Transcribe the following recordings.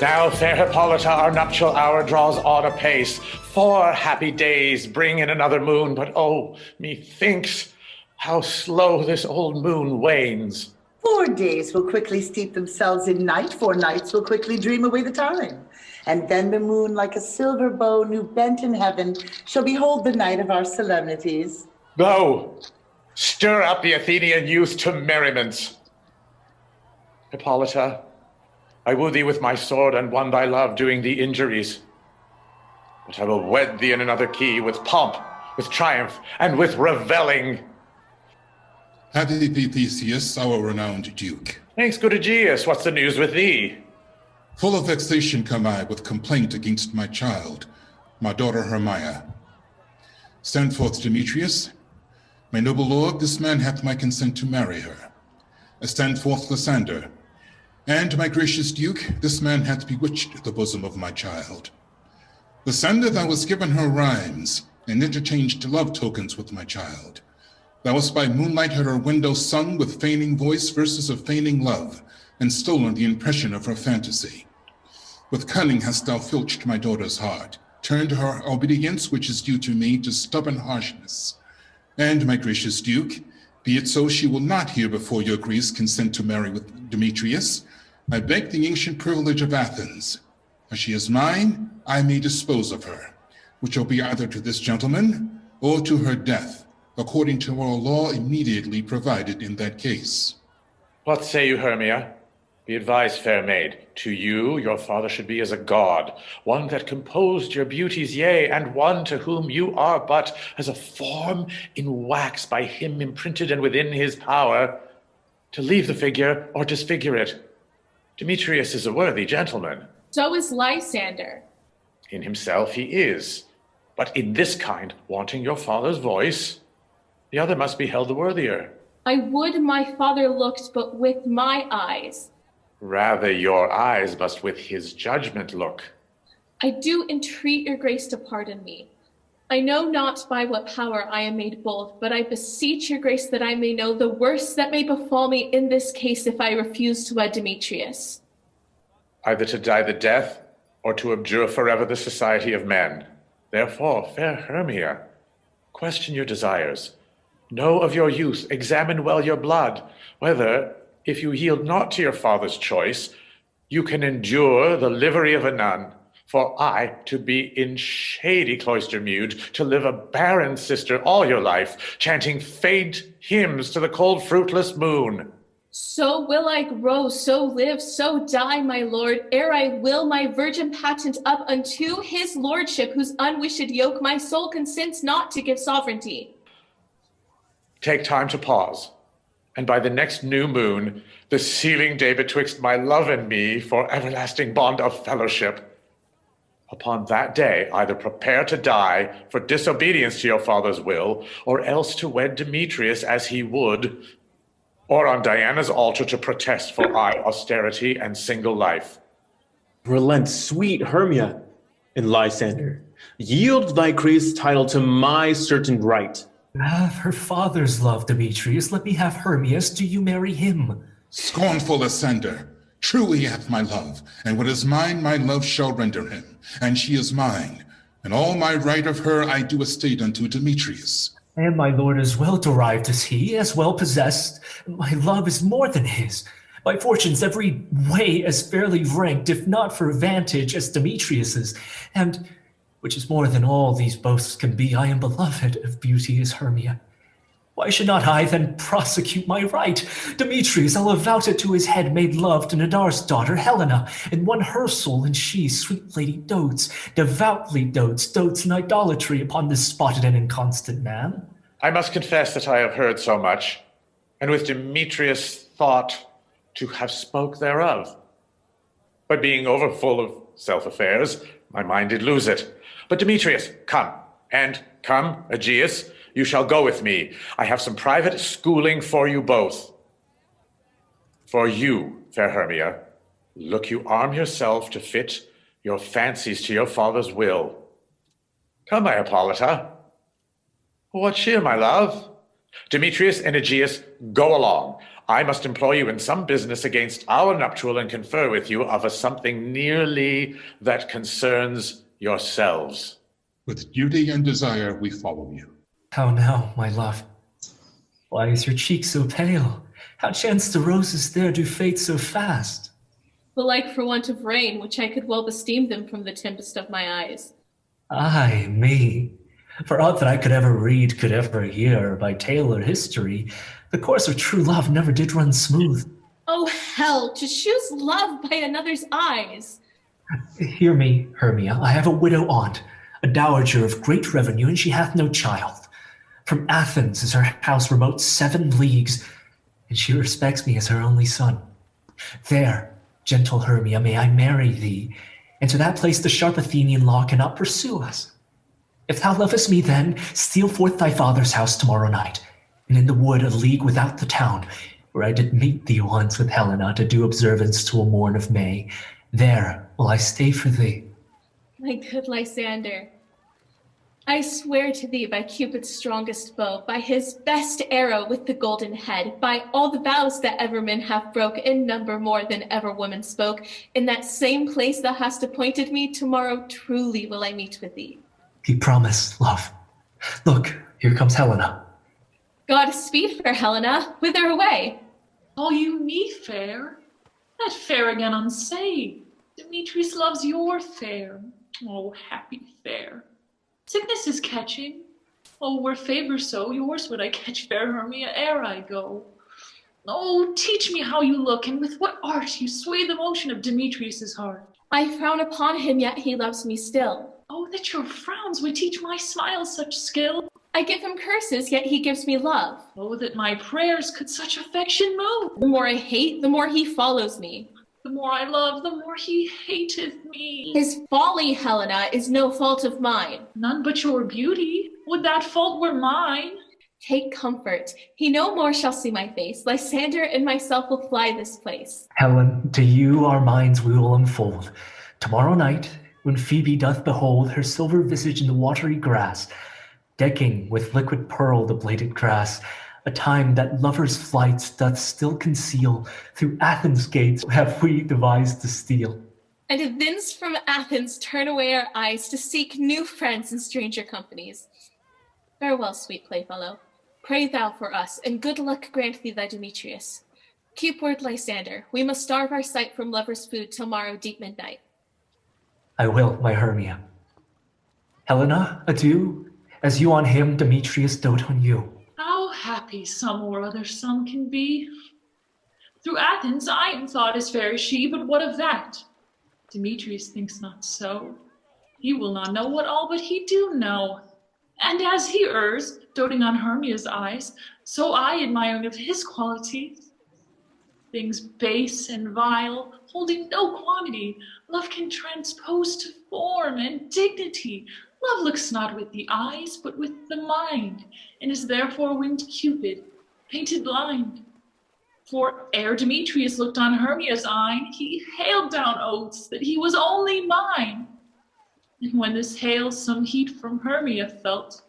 Now, fair Hippolyta, our nuptial hour draws on apace. 4 happy days bring in another moon, but oh, methinks how slow this old moon wanes. 4 days will quickly steep themselves in night, 4 nights will quickly dream away the time. And then the moon, like a silver bow new bent in heaven, shall behold the night of our solemnities. Go, stir up the Athenian youth to merriments. Hippolyta, I woo thee with my sword and won thy love doing thee injuries. But I will wed thee in another key with pomp, with triumph, and with revelling. Happy be Theseus, our renowned duke. Thanks, good Aegeus. What's the news with thee? Full of vexation come I with complaint against my child, my daughter Hermia. Stand forth, Demetrius. My noble lord, this man hath my consent to marry her. Stand forth, Lysander. And, my gracious duke, this man hath bewitched the bosom of my child. Lysander, thou hast given her rhymes, and interchanged love tokens with my child. Thou hast by moonlight at her window sung with feigning voice verses of feigning love, and stolen the impression of her fantasy. With cunning hast thou filched my daughter's heart, turned her obedience, which is due to me, to stubborn harshness. And, my gracious duke, be it so she will not here before your grace consent to marry with Demetrius, I beg the ancient privilege of Athens. As she is mine, I may dispose of her, which will be either to this gentleman or to her death, according to our law immediately provided in that case. What say you, Hermia? Be advised, fair maid. To you, your father should be as a god, one that composed your beauties, yea, and one to whom you are but as a form in wax by him imprinted and within his power, to leave the figure or disfigure it. Demetrius is a worthy gentleman. So is Lysander. In himself he is, but in this kind, wanting your father's voice, the other must be held the worthier. I would my father looked but with my eyes. Rather your eyes must with his judgment look. I do entreat your grace to pardon me. I know not by what power I am made bold, but I beseech your grace that I may know the worst that may befall me in this case if I refuse to wed Demetrius. Either to die the death, or to abjure forever the society of men. Therefore, fair Hermia, question your desires. Know of your youth, examine well your blood, whether, if you yield not to your father's choice, you can endure the livery of a nun. For I, to be in shady cloister mewed, to live a barren sister all your life, chanting faint hymns to the cold fruitless moon. So will I grow, so live, so die, my lord, ere I will my virgin patent up unto his lordship, whose unwished yoke my soul consents not to give sovereignty. Take time to pause, and by the next new moon, the sealing day betwixt my love and me for everlasting bond of fellowship. Upon that day, either prepare to die for disobedience to your father's will, or else to wed Demetrius as he would, or on Diana's altar to protest for austerity and single life. Relent, sweet Hermia, and Lysander. Yield thy grace title to my certain right. Have her father's love, Demetrius. Let me have Hermias. Do you marry him? Scornful Lysander, truly he hath my love, and what is mine my love shall render him, and she is mine, and all my right of her I do estate unto Demetrius. And my lord as well derived as he, as well possessed. My love is more than his. My fortunes every way as fairly ranked, if not for vantage, as Demetrius's. And, which is more than all these boasts can be, I am beloved of beauty as Hermia. Why should not I then prosecute my right? Demetrius, I'll avout it to his head, made love to Nadar's daughter Helena, and won her soul, and she, sweet lady, dotes, devoutly dotes in idolatry upon this spotted and inconstant man. I must confess that I have heard so much, and with Demetrius thought to have spoke thereof. But being overfull of self-affairs, my mind did lose it. But Demetrius, come, and come, Aegeus, you shall go with me. I have some private schooling for you both. For you, fair Hermia, look you arm yourself to fit your fancies to your father's will. Come, my Hippolyta. What cheer, my love? Demetrius and Aegeus, go along. I must employ you in some business against our nuptial and confer with you of a something nearly that concerns yourselves. With duty and desire, we follow you. How now, my love? Why is your cheek so pale? How chance the roses there do fade so fast? Belike for want of rain, which I could well besteem them from the tempest of my eyes. Ay, me. For aught that I could ever read, could ever hear, by tale or history, the course of true love never did run smooth. Oh, hell, to choose love by another's eyes. Hear me, Hermia, I have a widow aunt, a dowager of great revenue, and she hath no child. From Athens is her house remote 7 leagues, and she respects me as her only son. There, gentle Hermia, may I marry thee, and to that place the sharp Athenian law cannot pursue us. If thou lovest me then, steal forth thy father's house tomorrow night, and in the wood a league without the town, where I did meet thee once with Helena to do observance to a morn of May, there will I stay for thee. My good Lysander, I swear to thee by Cupid's strongest bow, by his best arrow with the golden head, by all the vows that ever men have broke, in number more than ever woman spoke, in that same place thou hast appointed me, tomorrow truly will I meet with thee. He promised, love. Look, here comes Helena. God speed for Helena, whither away? Call you me fair? That fair again unsay. Demetrius loves your fair. Oh, happy fair. Sickness is catching. Oh, were favor so, yours would I catch, fair Hermia, ere I go. Oh, teach me how you look, and with what art you sway the motion of Demetrius's heart. I frown upon him, yet he loves me still. Oh, that your frowns would teach my smiles such skill. I give him curses, yet he gives me love. Oh, that my prayers could such affection move. The more I hate, the more he follows me. The more I love, the more he hateth me. His folly, Helena, is no fault of mine. None but your beauty. Would that fault were mine. Take comfort. He no more shall see my face. Lysander and myself will fly this place. Helen, to you our minds we will unfold. Tomorrow night, when Phoebe doth behold her silver visage in the watery grass, decking with liquid pearl the bladed grass, a time that lovers' flights doth still conceal, through Athens' gates have we devised to steal. And thence from Athens turn away our eyes to seek new friends in stranger companies. Farewell, sweet playfellow. Pray thou for us, and good luck grant thee thy Demetrius. Keep word, Lysander. We must starve our sight from lovers' food till morrow deep midnight. I will, my Hermia. Helena, adieu, as you on him, Demetrius dote on you. How happy some or other some can be. Through Athens I am thought as fair as she, but what of that? Demetrius thinks not so. He will not know what all but he do know. And as he errs, doting on Hermia's eyes, so I admiring of his qualities. Things base and vile, holding no quantity, love can transpose to form and dignity. Love looks not with the eyes, but with the mind, and is therefore winged Cupid, painted blind. For ere Demetrius looked on Hermia's eyne, he hailed down oaths that he was only mine. And when this hail some heat from Hermia felt,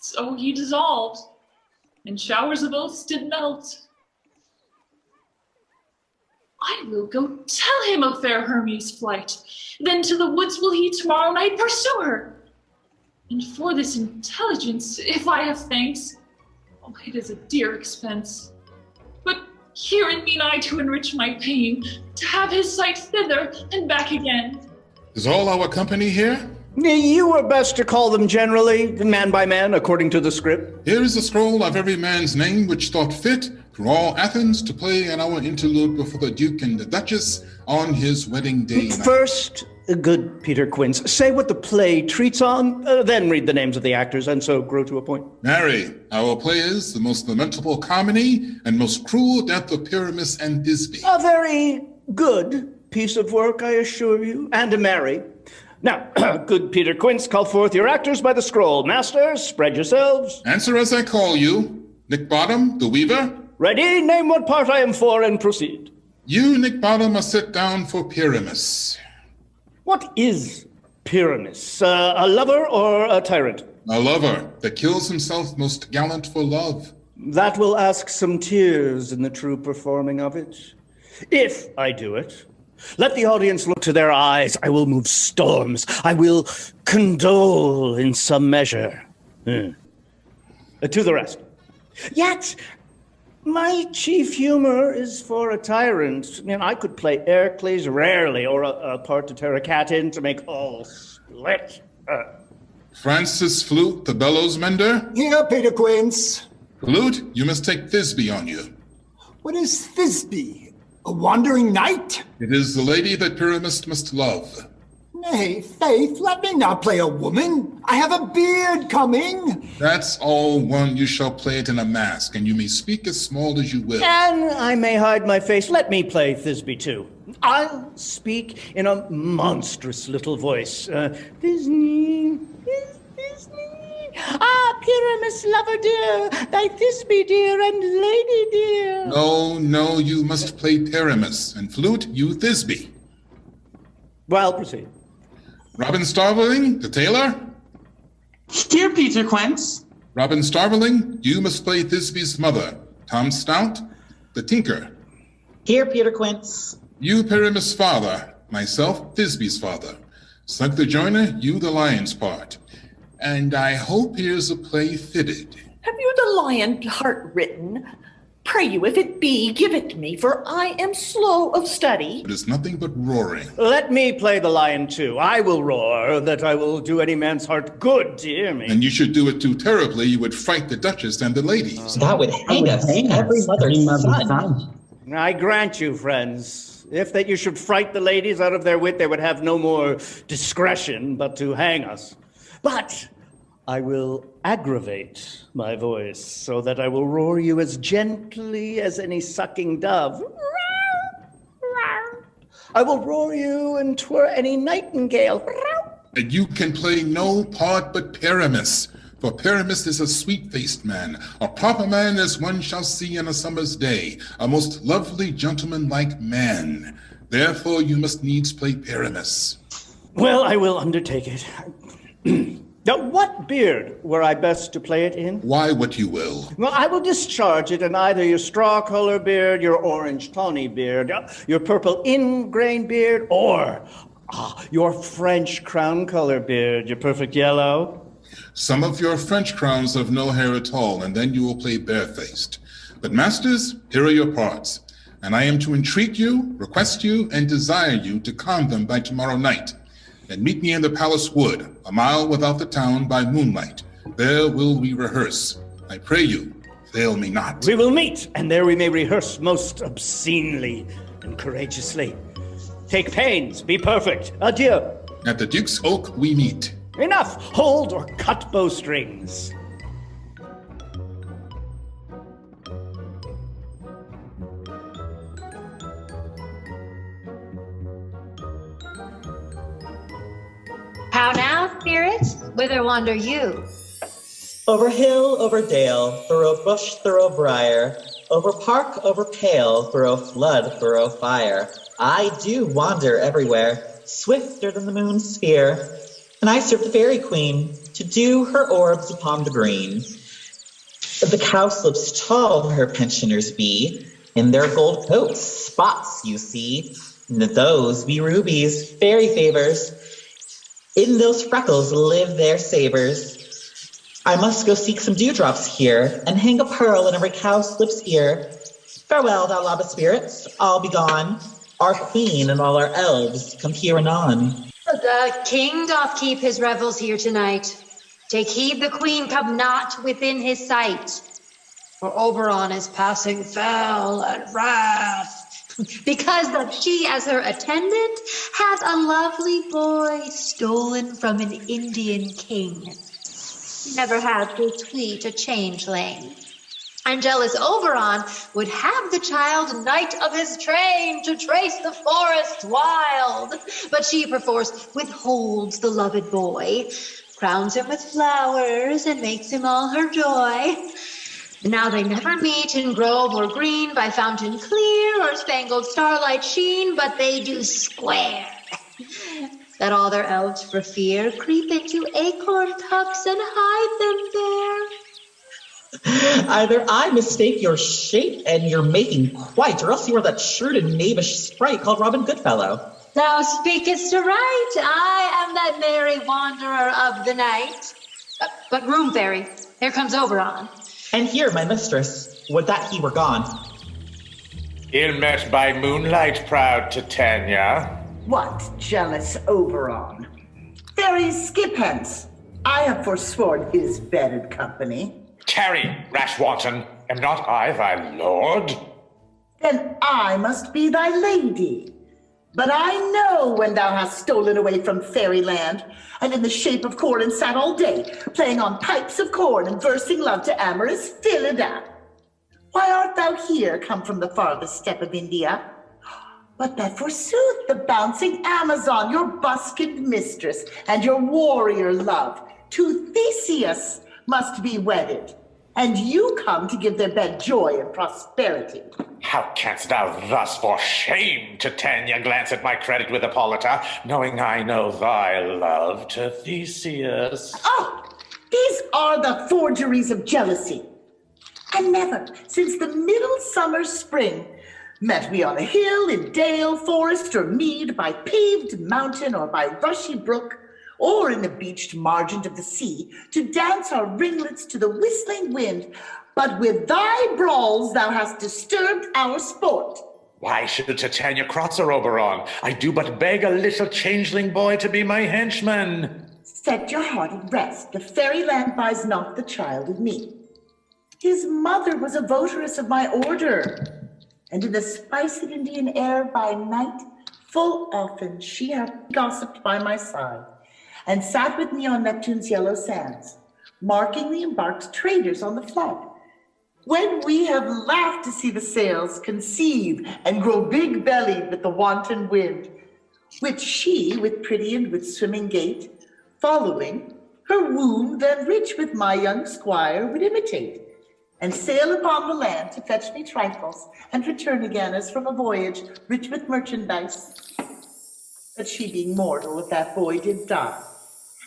so he dissolved, and showers of oaths did melt. I will go tell him of fair Hermia's flight. Then to the woods will he tomorrow night pursue her. And for this intelligence, if I have thanks, oh, it is a dear expense. But herein mean I to enrich my pain, to have his sight thither and back again. Is all our company here? You were best to call them generally, man by man, according to the script. Here is a scroll of every man's name which thought fit through all Athens to play an hour interlude before the Duke and the Duchess on his wedding day night. First, good Peter Quince, say what the play treats on, then read the names of the actors, and so grow to a point. Marry, our play is the most lamentable comedy and most cruel death of Pyramus and Thisbe. A very good piece of work, I assure you, and a merry. Now, good Peter Quince, call forth your actors by the scroll. Masters, spread yourselves. Answer as I call you. Nick Bottom, the weaver. Ready, name what part I am for, and proceed. You, Nick Bottom, must sit down for Pyramus. What is Pyramus? A lover or a tyrant? A lover that kills himself most gallant for love. That will ask some tears in the true performing of it. If I do it, let the audience look to their eyes. I will move storms. I will condole in some measure. To the rest. Yet, my chief humor is for a tyrant. I could play Heracles rarely, or a part to tear a cat in to make all split. Francis Flute, the bellows mender? Here, Peter Quince. Flute, you must take Thisbe on you. What is Thisbe? A wandering knight? It is the lady that Pyramus must love. Nay, Faith, let me not play a woman. I have a beard coming. That's all one. You shall play it in a mask, and you may speak as small as you will. And I may hide my face. Let me play Thisbe too. I'll speak in a monstrous little voice. Disney. Ah, Pyramus, lover dear, thy Thisbe dear and lady dear. No, you must play Pyramus, and Flute, you Thisbe. Well, proceed. Robin Starveling, the tailor? Here, Peter Quince. Robin Starveling, you must play Thisbe's mother. Tom Stout, the tinker. Here, Peter Quince. You Pyramus' father, myself Thisbe's father. Slug the joiner, you the lion's part. And I hope here's a play fitted. Have you the lion part written? Pray you, if it be, give it me, for I am slow of study. It is nothing but roaring. Let me play the lion too. I will roar, that I will do any man's heart good to hear me. And you should do it too terribly, you would fright the Duchess and the ladies. That would hang us, every mother's son. I grant you, friends, if that you should fright the ladies out of their wit, they would have no more discretion but to hang us. But I will aggravate my voice so that I will roar you as gently as any sucking dove. I will roar you and twir any nightingale. And you can play no part but Pyramus, for Pyramus is a sweet-faced man, a proper man as one shall see on a summer's day, a most lovely gentleman-like man. Therefore you must needs play Pyramus. Well, I will undertake it. Now, what beard were I best to play it in? Why, what you will. Well, I will discharge it in either your straw color beard, your orange tawny beard, your purple ingrain beard, or your French crown color beard, your perfect yellow. Some of your French crowns have no hair at all, and then you will play barefaced. But masters, here are your parts, and I am to entreat you, request you, and desire you to con them by tomorrow night. And meet me in the palace wood, a mile without the town by moonlight. There will we rehearse. I pray you, fail me not. We will meet, and there we may rehearse most obscenely and courageously. Take pains, be perfect. Adieu. At the Duke's Oak we meet. Enough! Hold or cut bowstrings. How now, spirits? Whither wander you? Over hill, over dale, through bush, through briar, over park, over pale, through flood, through fire. I do wander everywhere, swifter than the moon's sphere, and I serve the fairy queen to dew her orbs upon the green. The cowslips tall her pensioners be, in their gold coats spots you see, and those be rubies, fairy favors. In those freckles live their savors. I must go seek some dewdrops here, and hang a pearl in every cowslip's ear. Farewell, thou lava spirits, all be gone. Our queen and all our elves come here anon. The king doth keep his revels here tonight. Take heed the queen come not within his sight. For Oberon is passing fell and wrath. Because that she, as her attendant, hath a lovely boy stolen from an Indian king. Never had so sweet a changeling. And jealous Oberon would have the child knight of his train to trace the forest wild. But she perforce withholds the loved boy, crowns him with flowers, and makes him all her joy. Now they never meet in grove or green, by fountain clear or spangled starlight sheen, but they do square, that all their elves for fear creep into acorn cups and hide them there. Either I mistake your shape and your making quite, or else you are that shrewd and knavish sprite called Robin Goodfellow. Thou speakest aright. I am that merry wanderer of the night. But room fairy, here comes Oberon. And here, my mistress, would that he were gone. Ill met by moonlight, proud Titania. What jealous Oberon? Fairies, skip hence. I have forsworn his bedded company. Tarry, rash wanton, am not I thy lord? Then I must be thy lady. But I know when thou hast stolen away from fairyland, and in the shape of corn and sat all day, playing on pipes of corn and versing love to amorous Phillida. Why art thou here, come from the farthest steppe of India? But that forsooth the bouncing Amazon, your busked mistress, and your warrior love, to Theseus must be wedded. And you come to give their bed joy and prosperity. How canst thou thus, for shame, Titania, glance at my credit with Hippolyta, knowing I know thy love to Theseus? Oh, these are the forgeries of jealousy. And never, since the middle summer spring, met we on a hill, in dale, forest, or mead, by paved mountain, or by rushy brook, or in the beached margin of the sea, to dance our ringlets to the whistling wind. But with thy brawls thou hast disturbed our sport. Why should Titania Krotzer Oberon? I do but beg a little changeling boy to be my henchman. Set your heart at rest. The fairyland buys not the child of me. His mother was a votaress of my order, and in the spiced Indian air by night, full often she hath gossiped by my side, and sat with me on Neptune's yellow sands, marking the embarked traders on the flood. When we have laughed to see the sails conceive and grow big-bellied with the wanton wind, which she, with pretty and with swimming gait, following, her womb then rich with my young squire would imitate, and sail upon the land to fetch me trifles, and return again as from a voyage rich with merchandise. But she being mortal, if that boy did die,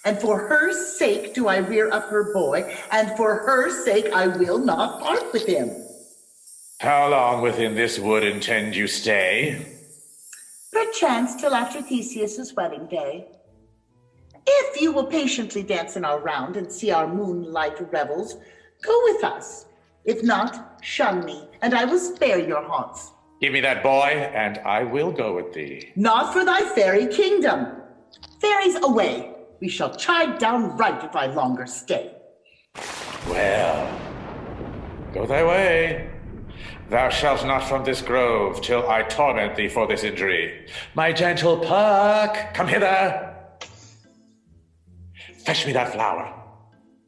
and for her sake do I rear up her boy, and for her sake I will not part with him. How long within this wood intend you stay? Perchance till after Theseus's wedding day. If you will patiently dance in our round and see our moonlight revels, go with us. If not, shun me, and I will spare your haunts. Give me that boy, and I will go with thee. Not for thy fairy kingdom. Fairies away. We shall chide down right if I longer stay. Well, go thy way. Thou shalt not from this grove till I torment thee for this injury. My gentle Puck, come hither. Fetch me that flower.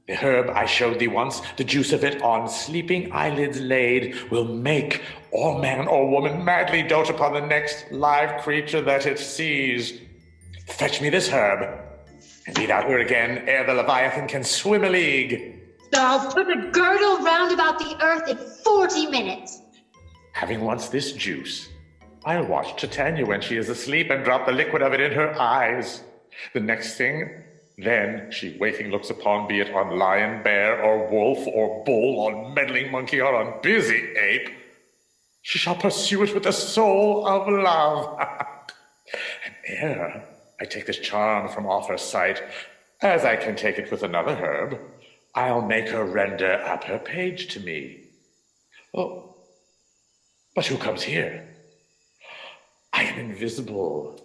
The herb I showed thee once, the juice of it on sleeping eyelids laid, will make or man or woman madly dote upon the next live creature that it sees. Fetch me this herb, and be thou here again ere the Leviathan can swim a league. Thou put a girdle round about the earth in 40 minutes. Having once this juice, I'll watch Titania when she is asleep and drop the liquid of it in her eyes. The next thing, then she waking looks upon, be it on lion, bear, or wolf, or bull, on meddling monkey, or on busy ape, she shall pursue it with the soul of love. And ere I take this charm from off her sight, as I can take it with another herb, I'll make her render up her page to me. Oh, but who comes here? I am invisible,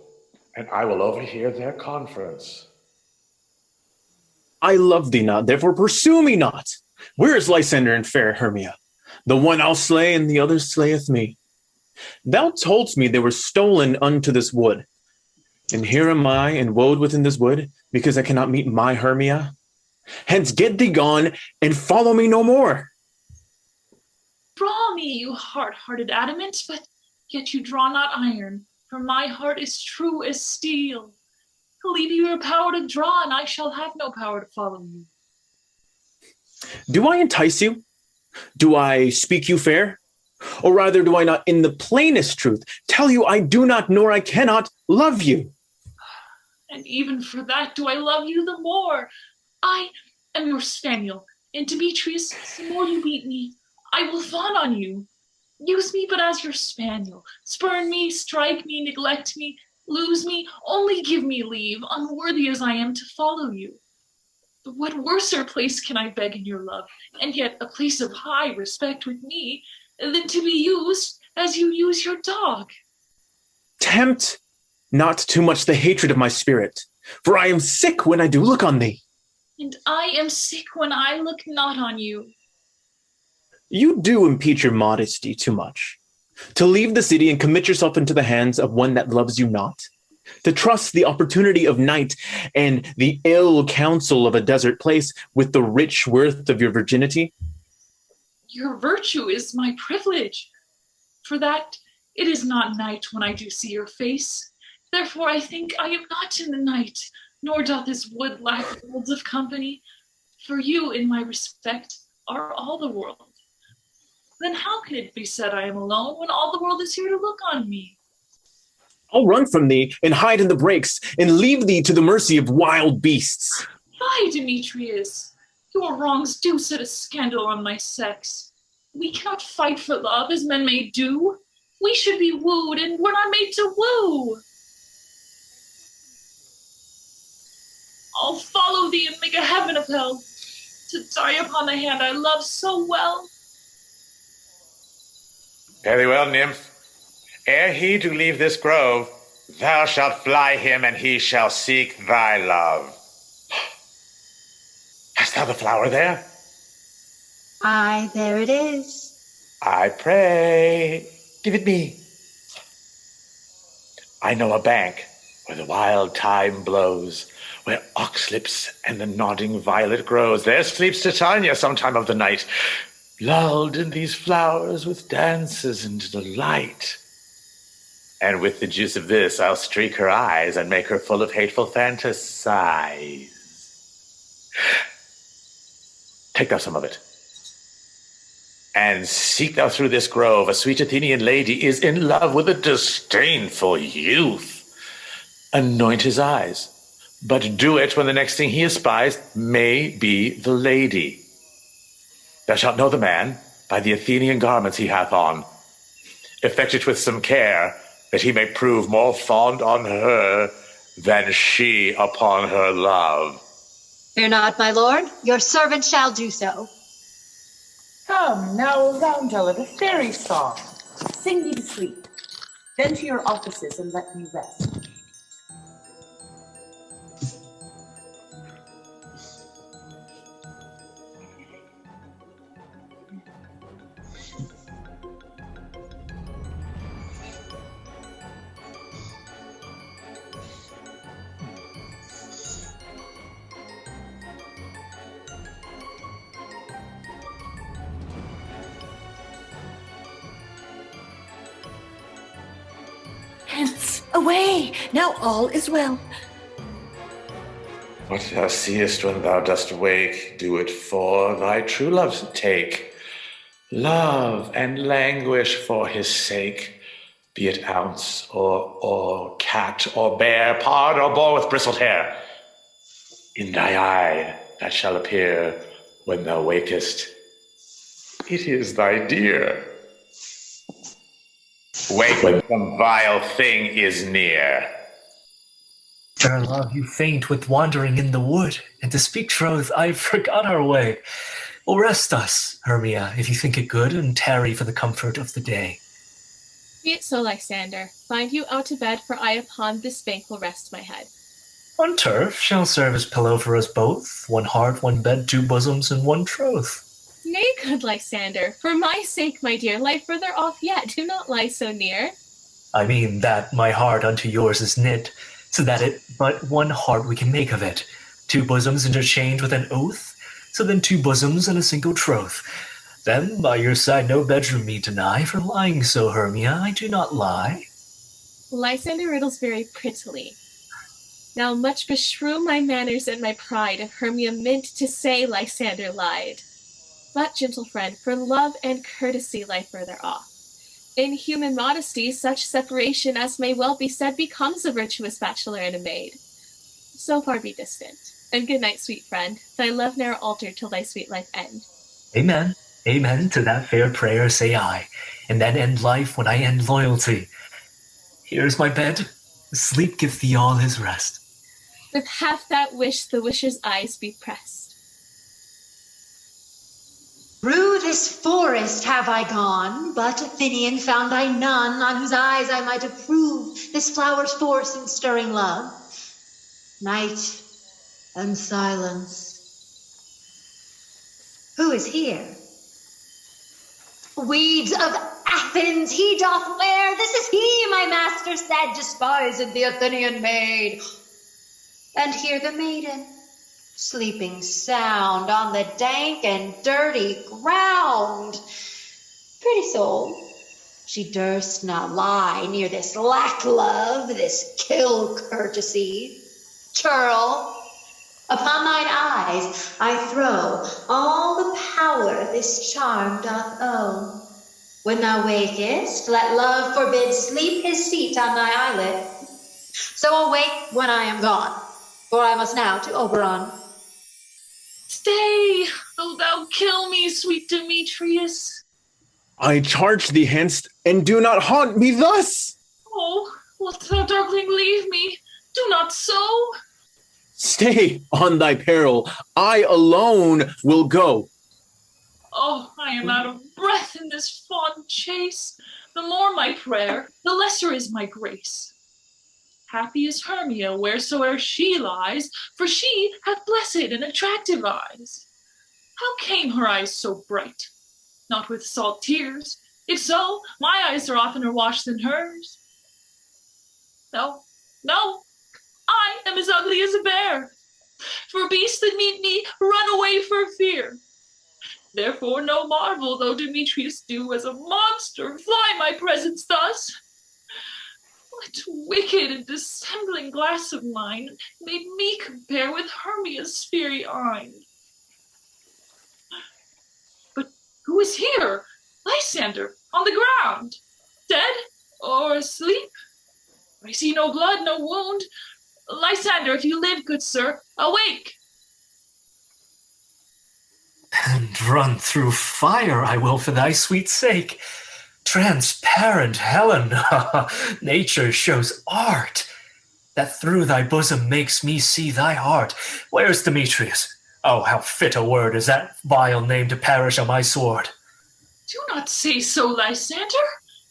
and I will overhear their conference. I love thee not, therefore pursue me not. Where is Lysander and fair Hermia? The one I'll slay, and the other slayeth me. Thou toldst me they were stolen unto this wood. And here am I, and woed within this wood, because I cannot meet my Hermia. Hence get thee gone, and follow me no more. Draw me, you hard-hearted adamant, but yet you draw not iron, for my heart is true as steel. Leave you your power to draw, and I shall have no power to follow you. Do I entice you? Do I speak you fair? Or rather, do I not, in the plainest truth, tell you I do not nor I cannot love you? And even for that do I love you the more. I am your spaniel, And Demetrius, the more you beat me, I will fawn on you. Use me but as your spaniel. Spurn me, strike me, neglect me, lose me, only give me leave, unworthy as I am to follow you. But what worser place can I beg in your love, and yet a place of high respect with me, than to be used as you use your dog? Tempt not too much the hatred of my spirit, for I am sick when I do look on thee. And I am sick when I look not on you. You do impeach your modesty too much. To leave the city and commit yourself into the hands of one that loves you not. To trust the opportunity of night and the ill counsel of a desert place with the rich worth of your virginity. Your virtue is my privilege. For that, it is not night when I do see your face. Therefore I think I am not in the night, nor doth this wood lack worlds of company. For you, in my respect, are all the world. Then how can it be said I am alone when all the world is here to look on me? I'll run from thee and hide in the brakes and leave thee to the mercy of wild beasts. Fie, Demetrius. Your wrongs do set a scandal on my sex. We cannot fight for love as men may do. We should be wooed, and we're not made to woo. I'll follow thee and make a heaven of hell, to die upon the hand I love so well. Very well, nymph. Ere he do leave this grove, thou shalt fly him, and he shall seek thy love. Hast thou the flower there? Aye, there it is. I pray, give it me. I know a bank where the wild thyme blows, where oxlips and the nodding violet grows. There sleeps Titania sometime of the night, lulled in these flowers with dances and delight. And with the juice of this, I'll streak her eyes and make her full of hateful fantasies. Take thou some of it. And seek thou through this grove. A sweet Athenian lady is in love with a disdainful youth. Anoint his eyes, but do it when the next thing he espies may be the lady. Thou shalt know the man by the Athenian garments he hath on. Effect it with some care, that he may prove more fond on her than she upon her love. Fear not, my lord. Your servant shall do so. Come, now, O Roundella, the fairy song. Sing me to sleep. Then to your offices and let me rest. Hence, away! Now all is well. What thou seest when thou dost wake, do it for thy true love's take. Love and languish for his sake, be it ounce or cat or bear, pard or boar with bristled hair. In thy eye that shall appear when thou wakest, it is thy dear. Wake when some vile thing is near. Fair love, you faint with wandering in the wood, and to speak troth, I forgot our way. Well, rest us, Hermia, if you think it good, and tarry for the comfort of the day. Be it so, Lysander. Find you out to bed, for I upon this bank will rest my head. One turf shall serve as pillow for us both, one heart, one bed, two bosoms, and one troth. Nay, good Lysander, for my sake, my dear, lie further off yet. Do not lie so near. I mean that my heart unto yours is knit, so that it but one heart we can make of it. Two bosoms interchanged with an oath, so then two bosoms and a single troth. Then by your side no bedroom me deny, for lying so, Hermia, I do not lie. Lysander riddles very prettily. Now much beshrew my manners and my pride if Hermia meant to say Lysander lied. But, gentle friend, for love and courtesy lie further off. In human modesty, such separation as may well be said becomes a virtuous bachelor and a maid. So far be distant, And good night, sweet friend. Thy love ne'er alter till thy sweet life end. Amen. Amen to that fair prayer say I, and then end life when I end loyalty. Here's my bed. Sleep give thee all his rest. With half that wish the wisher's eyes be pressed. Through this forest have I gone, but Athenian found I none on whose eyes I might approve this flower's force in stirring love. Night and silence. Who is here? Weeds of Athens he doth wear. This is he, my master said, despised the Athenian maid. And here the maiden, sleeping sound on the dank and dirty ground. Pretty soul, she durst not lie near this lack love, this kill courtesy. Churl, upon thine eyes I throw all the power this charm doth owe. When thou wakest, let love forbid sleep his seat on thy eyelid. So awake when I am gone, for I must now to Oberon. Stay, though thou kill me, sweet Demetrius. I charge thee hence, and do not haunt me thus. Oh, wilt thou, darkling, leave me? Do not so. Stay on thy peril. I alone will go. Oh, I am out of breath in this fond chase. The more my prayer, the lesser is my grace. Happy is Hermia wheresoe'er she lies, for she hath blessed and attractive eyes. How came her eyes so bright? Not with salt tears. If so, my eyes are oftener washed than hers. No, I am as ugly as a bear. For beasts that meet me run away for fear. Therefore no marvel though Demetrius do as a monster fly my presence thus. What wicked and dissembling glass of mine made me compare with Hermia's fiery eyne? But who is here? Lysander, on the ground, dead or asleep? I see no blood, no wound. Lysander, if you live, good sir, awake! And run through fire I will for thy sweet sake. Transparent Helen, nature shows art, that through thy bosom makes me see thy heart. Where's Demetrius? Oh, how fit a word is that vile name to perish on my sword. Do not say so, Lysander.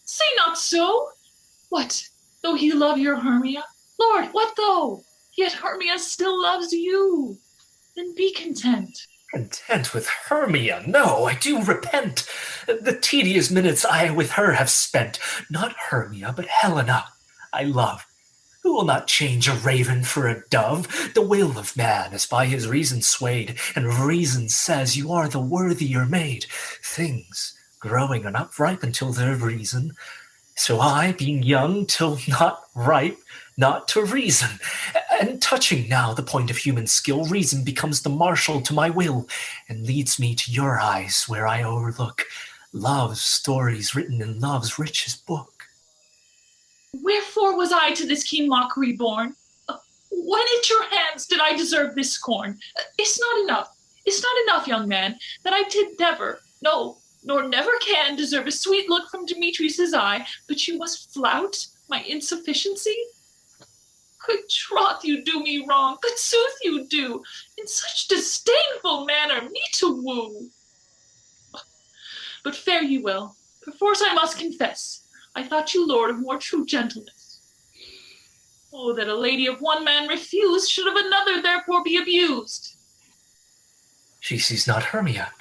Say not so. What, though he love your Hermia? Lord, what though? Yet Hermia still loves you. Then be content. Content with Hermia? No, I do repent. The tedious minutes I with her have spent, not Hermia, but Helena, I love. Who will not change a raven for a dove? The will of man is by his reason swayed, and reason says you are the worthier made. Things growing are not ripe until their reason. So I, being young till not ripe, not to reason. And touching now the point of human skill, reason becomes the marshal to my will, and leads me to your eyes, where I overlook love's stories written in love's richest book. Wherefore was I to this keen mockery born? When at your hands did I deserve this scorn? It's not enough, young man, that I did never, no, nor never can deserve a sweet look from Demetrius's eye, but you must flout my insufficiency? Good troth, you do me wrong, good sooth you do, in such disdainful manner me to woo. But fare ye well, perforce I must confess, I thought you lord of more true gentleness. Oh, that a lady of one man refused, should of another therefore be abused. She sees not Hermia.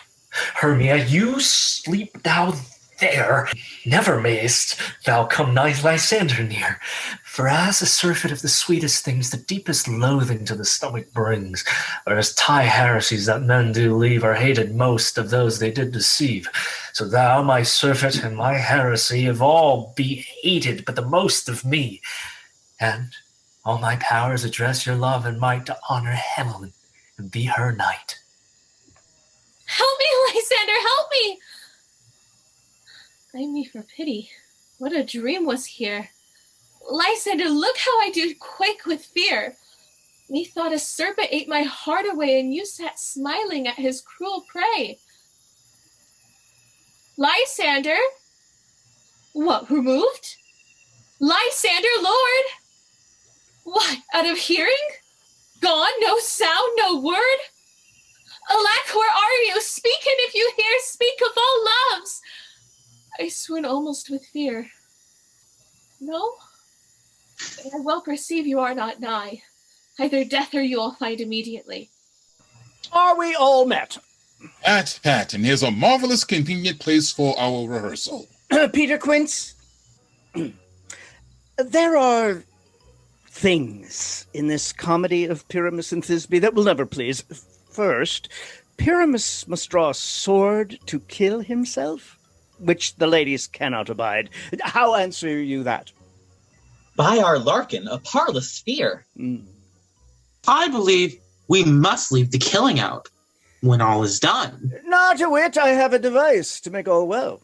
Hermia, you sleep thou there. Never mayest thou come nigh Lysander near. For as a surfeit of the sweetest things the deepest loathing to the stomach brings, whereas tie heresies that men do leave are hated most of those they did deceive. So thou, my surfeit, and my heresy of all be hated, but the most of me. And all my powers address your love and might to honor Helen and be her knight. Help me, Lysander, help me! Blame me for pity. What a dream was here. Lysander, look how I do quake with fear. Methought a serpent ate my heart away, and you sat smiling at his cruel prey. Lysander? What, removed? Lysander, Lord? What, out of hearing? Gone, no sound, no word? Alack, where are you? Speak, and if you hear, speak of all loves. I swoon almost with fear. No? I well perceive you are not nigh. Either death or you will find immediately. Are we all met? Pat, and here's a marvelous convenient place for our rehearsal. Peter Quince, there are things in this comedy of Pyramus and Thisbe that will never please. First, Pyramus must draw a sword to kill himself, which the ladies cannot abide. How answer you that? By our Larkin, a parlous fear. I believe we must leave the killing out when all is done. Not a whit, I have a device to make all well.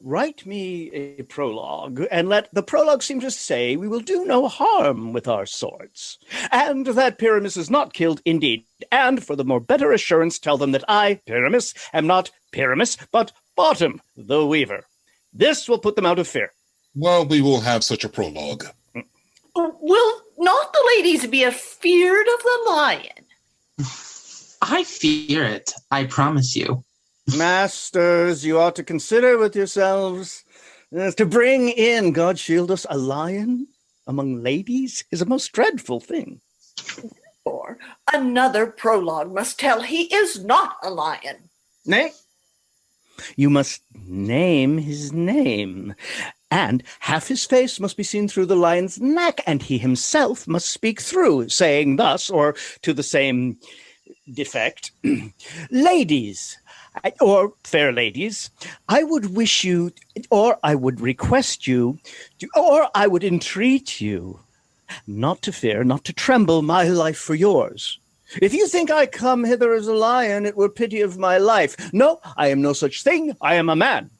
Write me a prologue, and let the prologue seem to say we will do no harm with our swords, and that Pyramus is not killed indeed, and for the more better assurance tell them that I, Pyramus, am not Pyramus, but Bottom, the weaver. This will put them out of fear. Well, we will have such a prologue. Will not the ladies be afeard of the lion? I fear it, I promise you. Masters, you ought to consider with yourselves to bring in, God shield us, a lion among ladies is a most dreadful thing. Or another prologue must tell he is not a lion. Nay, you must name his name, and half his face must be seen through the lion's neck, and he himself must speak through, saying thus, or to the same defect, ladies, or fair ladies, I would wish you, or I would request you, or I would entreat you, not to fear, not to tremble my life for yours. If you think I come hither as a lion, it were pity of my life. No, I am no such thing. I am a man,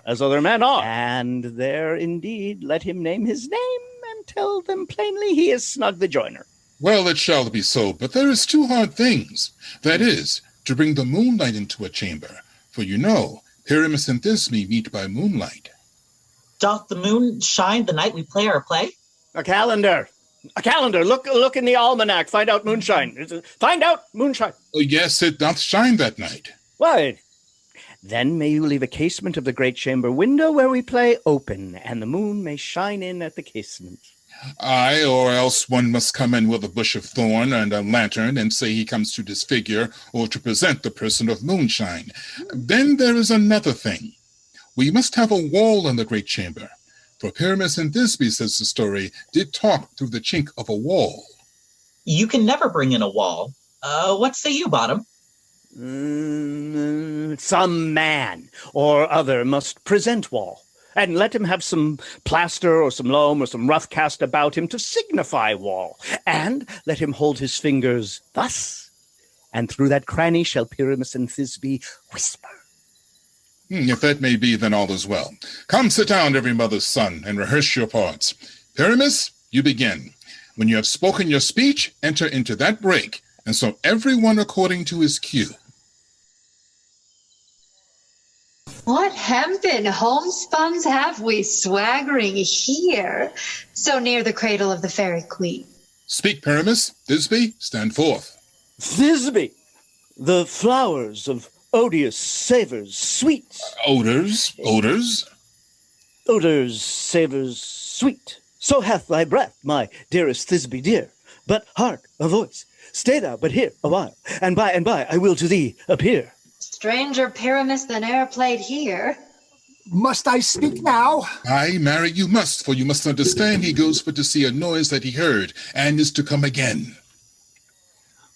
as other men are. And there indeed let him name his name, and tell them plainly he is Snug the Joiner. Well, it shall be so, but there is two hard things. That is, to bring the moonlight into a chamber. For you know, Pyramus and Thisbe meet by moonlight. Doth the moon shine the night we play our play? A calendar. A calendar. Look in the almanac. Find out moonshine. Find out moonshine. Oh, yes, it doth shine that night. Why? Then may you leave a casement of the great chamber window where we play open, and the moon may shine in at the casement. Aye, or else one must come in with a bush of thorn and a lantern and say he comes to disfigure or to present the person of moonshine. Then there is another thing. We must have a wall in the great chamber. For Pyramus and Thisbe, says the story, did talk through the chink of a wall. You can never bring in a wall. What say you, Bottom? Some man or other must present wall, and let him have some plaster or some loam or some rough cast about him to signify wall, and let him hold his fingers thus, and through that cranny shall Pyramus and Thisbe whisper. If that may be, then all is well. Come, sit down, every mother's son, and rehearse your parts. Pyramus, you begin. When you have spoken your speech, enter into that break, and so everyone according to his cue. What hempen homespuns have we swaggering here, so near the cradle of the fairy queen? Speak, Pyramus. Thisbe, stand forth. Thisbe, the flowers of odious savors, sweet. Odors. Odors, savors, sweet. So hath thy breath, my dearest Thisbe dear. But hark, a voice. Stay thou but here a while, and by I will to thee appear. Stranger Pyramus than e'er played here. Must I speak now? Aye, marry, you must, for you must understand he goes for to see a noise that he heard, and is to come again.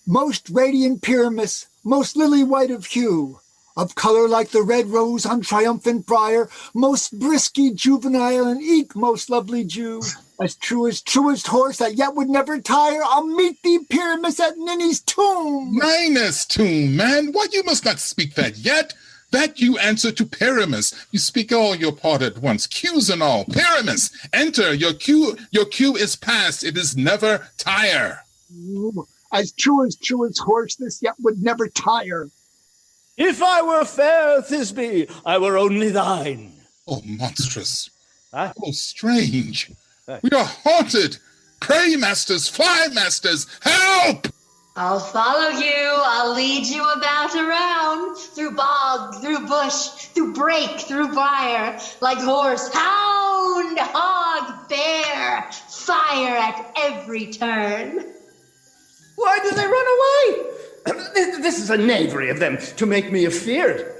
Most radiant Pyramus, most lily-white of hue, of color like the red rose on triumphant briar, most brisky juvenile and eke most lovely Jew, as truest horse that yet would never tire, I'll meet thee, Pyramus, at Ninny's tomb. Ninus tomb, man, why you must not speak that yet? That you answer to Pyramus. You speak all your part at once, cues and all. Pyramus, enter, your cue is past, it is never tire. Ooh, as true as horse, this yet would never tire. If I were fair, Thisbe, I were only thine. Oh, monstrous. Huh? Oh, strange. We are haunted. Pray, masters, fly, masters, help! I'll follow you. I'll lead you about around, through bog, through bush, through brake, through briar, like horse, hound, hog, bear, fire at every turn. Why do they run away? This is a knavery of them to make me afeared.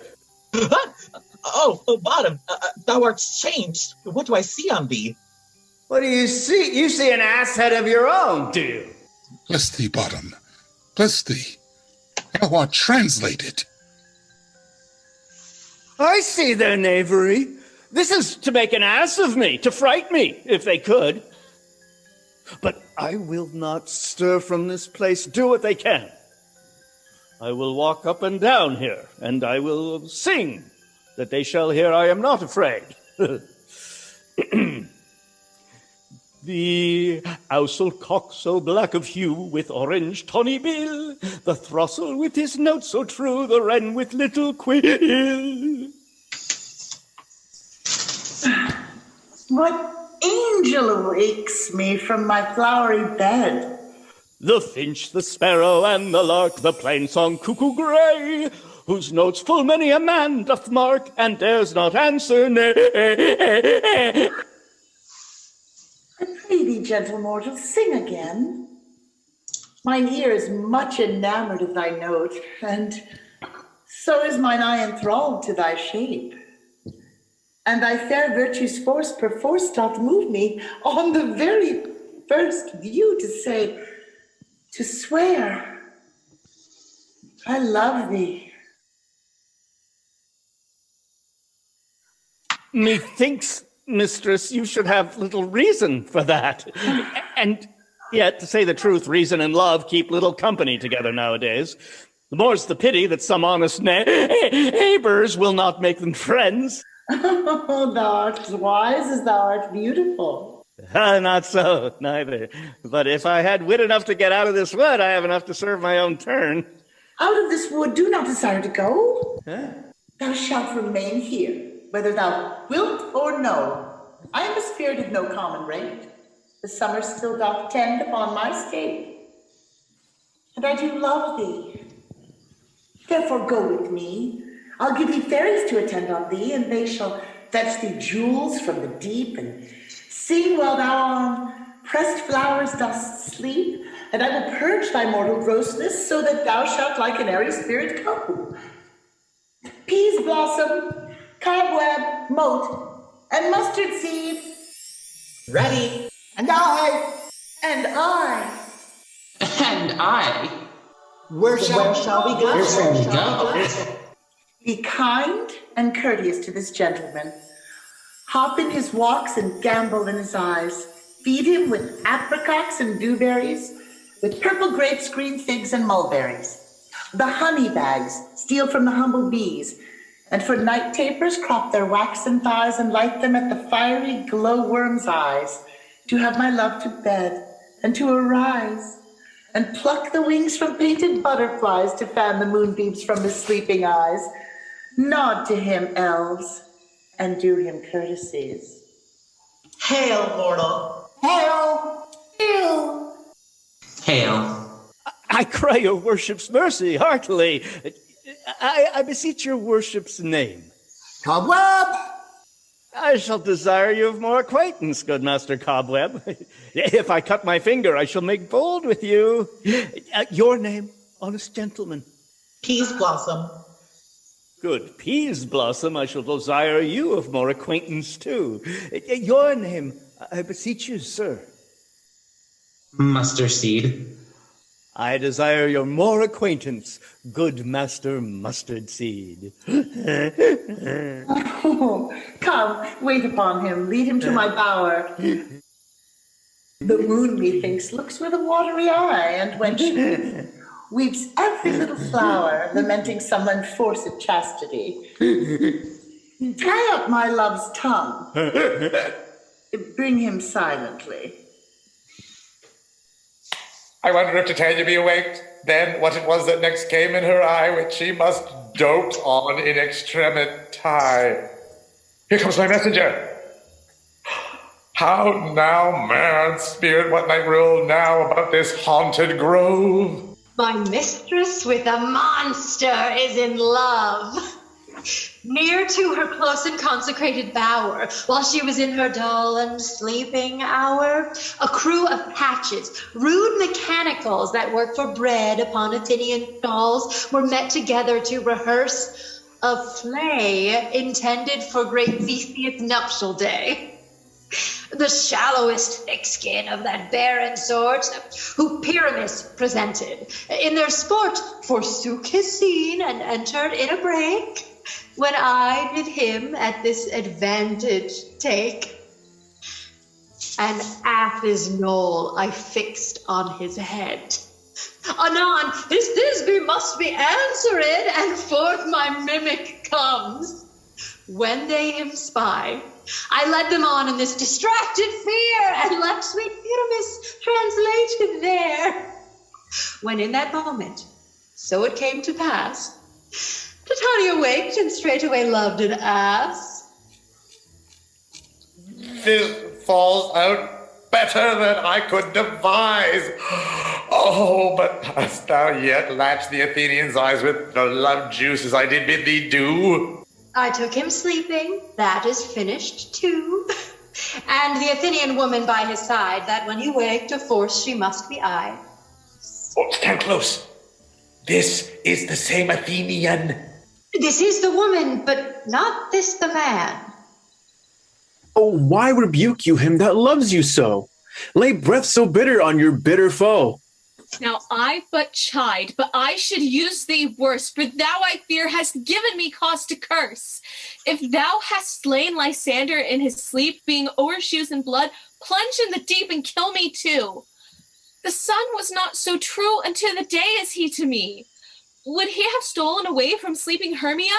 Oh, Bottom, thou art changed. What do I see on thee? What do you see? You see an ass head of your own, do you? Bless thee, Bottom. Bless thee. Thou art translated. I see their knavery. This is to make an ass of me, to fright me, if they could. But I will not stir from this place, do what they can. I will walk up and down here, and I will sing, that they shall hear I am not afraid. The ousel cock so black of hue, with orange tawny bill, the throstle with his note so true, the wren with little quill. What angel awakes me from my flowery bed? The finch, the sparrow, and the lark, the plain song cuckoo grey, whose notes full many a man doth mark, and dares not answer nay. I pray thee, gentle mortal, sing again. Mine ear is much enamored of thy note, and so is mine eye enthralled to thy shape. And thy fair virtue's force perforce doth move me on the very first view to say, to swear, I love thee. Methinks, mistress, you should have little reason for that. And yet, to say the truth, reason and love keep little company together nowadays. The more's the pity that some honest neighbors will not make them friends. Oh, thou art as wise as thou art beautiful. Not so, neither. But if I had wit enough to get out of this wood, I have enough to serve my own turn. Out of this wood do not desire to go. Huh? Thou shalt remain here, whether thou wilt or no. I am a spirit of no common rate. The summer still doth tend upon my state, and I do love thee. Therefore go with me. I'll give thee fairies to attend on thee, and they shall fetch thee jewels from the deep, and sing while thou on pressed flowers dost sleep, and I will purge thy mortal grossness, so that thou shalt like an airy spirit go. Peas blossom, cobweb, mote, and mustard seed. Ready. And I. And I. And I. Where shall we go? Where shall we go? Be kind and courteous to this gentleman. Hop in his walks and gambol in his eyes. Feed him with apricots and dewberries, with purple grapes, green figs, and mulberries. The honey bags steal from the humble bees, and for night tapers crop their waxen thighs and light them at the fiery glowworm's eyes, to have my love to bed and to arise, and pluck the wings from painted butterflies to fan the moonbeams from his sleeping eyes. Nod to him, elves, and do him courtesies. Hail, mortal. Hail! Hail! Hail. I cry your worship's mercy heartily. I beseech your worship's name. Cobweb! I shall desire you of more acquaintance, good Master Cobweb. If I cut my finger, I shall make bold with you. Your name, honest gentleman? Peas Blossom. Good Peas Blossom, I shall desire you of more acquaintance too. Your name, I beseech you, sir. Mustard Seed. I desire your more acquaintance, good Master Mustard Seed. Oh, come, wait upon him, lead him to my bower. The moon, methinks, looks with a watery eye, and when she weeps every little flower, lamenting some enforced chastity. Tie up my love's tongue. Bring him silently. I wonder if Titania be awaked, then what it was that next came in her eye, which she must dote on in extremity. Here comes my messenger. How now, man, spirit, what night rule now about this haunted grove? My mistress with a monster is in love. Near to her close and consecrated bower, while she was in her dull and sleeping hour, a crew of patches, rude mechanicals that work for bread upon Athenian stalls, were met together to rehearse a play intended for great Theseus' nuptial day. The shallowest thick-skin of that barren sort, who Pyramus presented, in their sport forsook his scene and entered in a break, when I did him at this advantage take. An Athens knoll I fixed on his head. Anon, his Thisbe must be answered, and forth my mimic comes. When they him spy, I led them on in this distracted fear, and left sweet Pyramus translated there. When in that moment, so it came to pass, Titania waked and straightway loved an ass. This falls out better than I could devise. Oh, but hast thou yet latched the Athenian's eyes with the love juice as I did bid thee do? I took him sleeping, that is finished too. And the Athenian woman by his side, that when he waked, of force she must be I. Oh, stand close. This is the same Athenian. This is the woman, but not this the man. Oh, why rebuke you him that loves you so? Lay breath so bitter on your bitter foe. Now I but chide, but I should use thee worse, for thou, I fear, hast given me cause to curse. If thou hast slain Lysander in his sleep, being overshoes in blood, plunge in the deep and kill me too. The sun was not so true unto the day as he to me. Would he have stolen away from sleeping Hermia?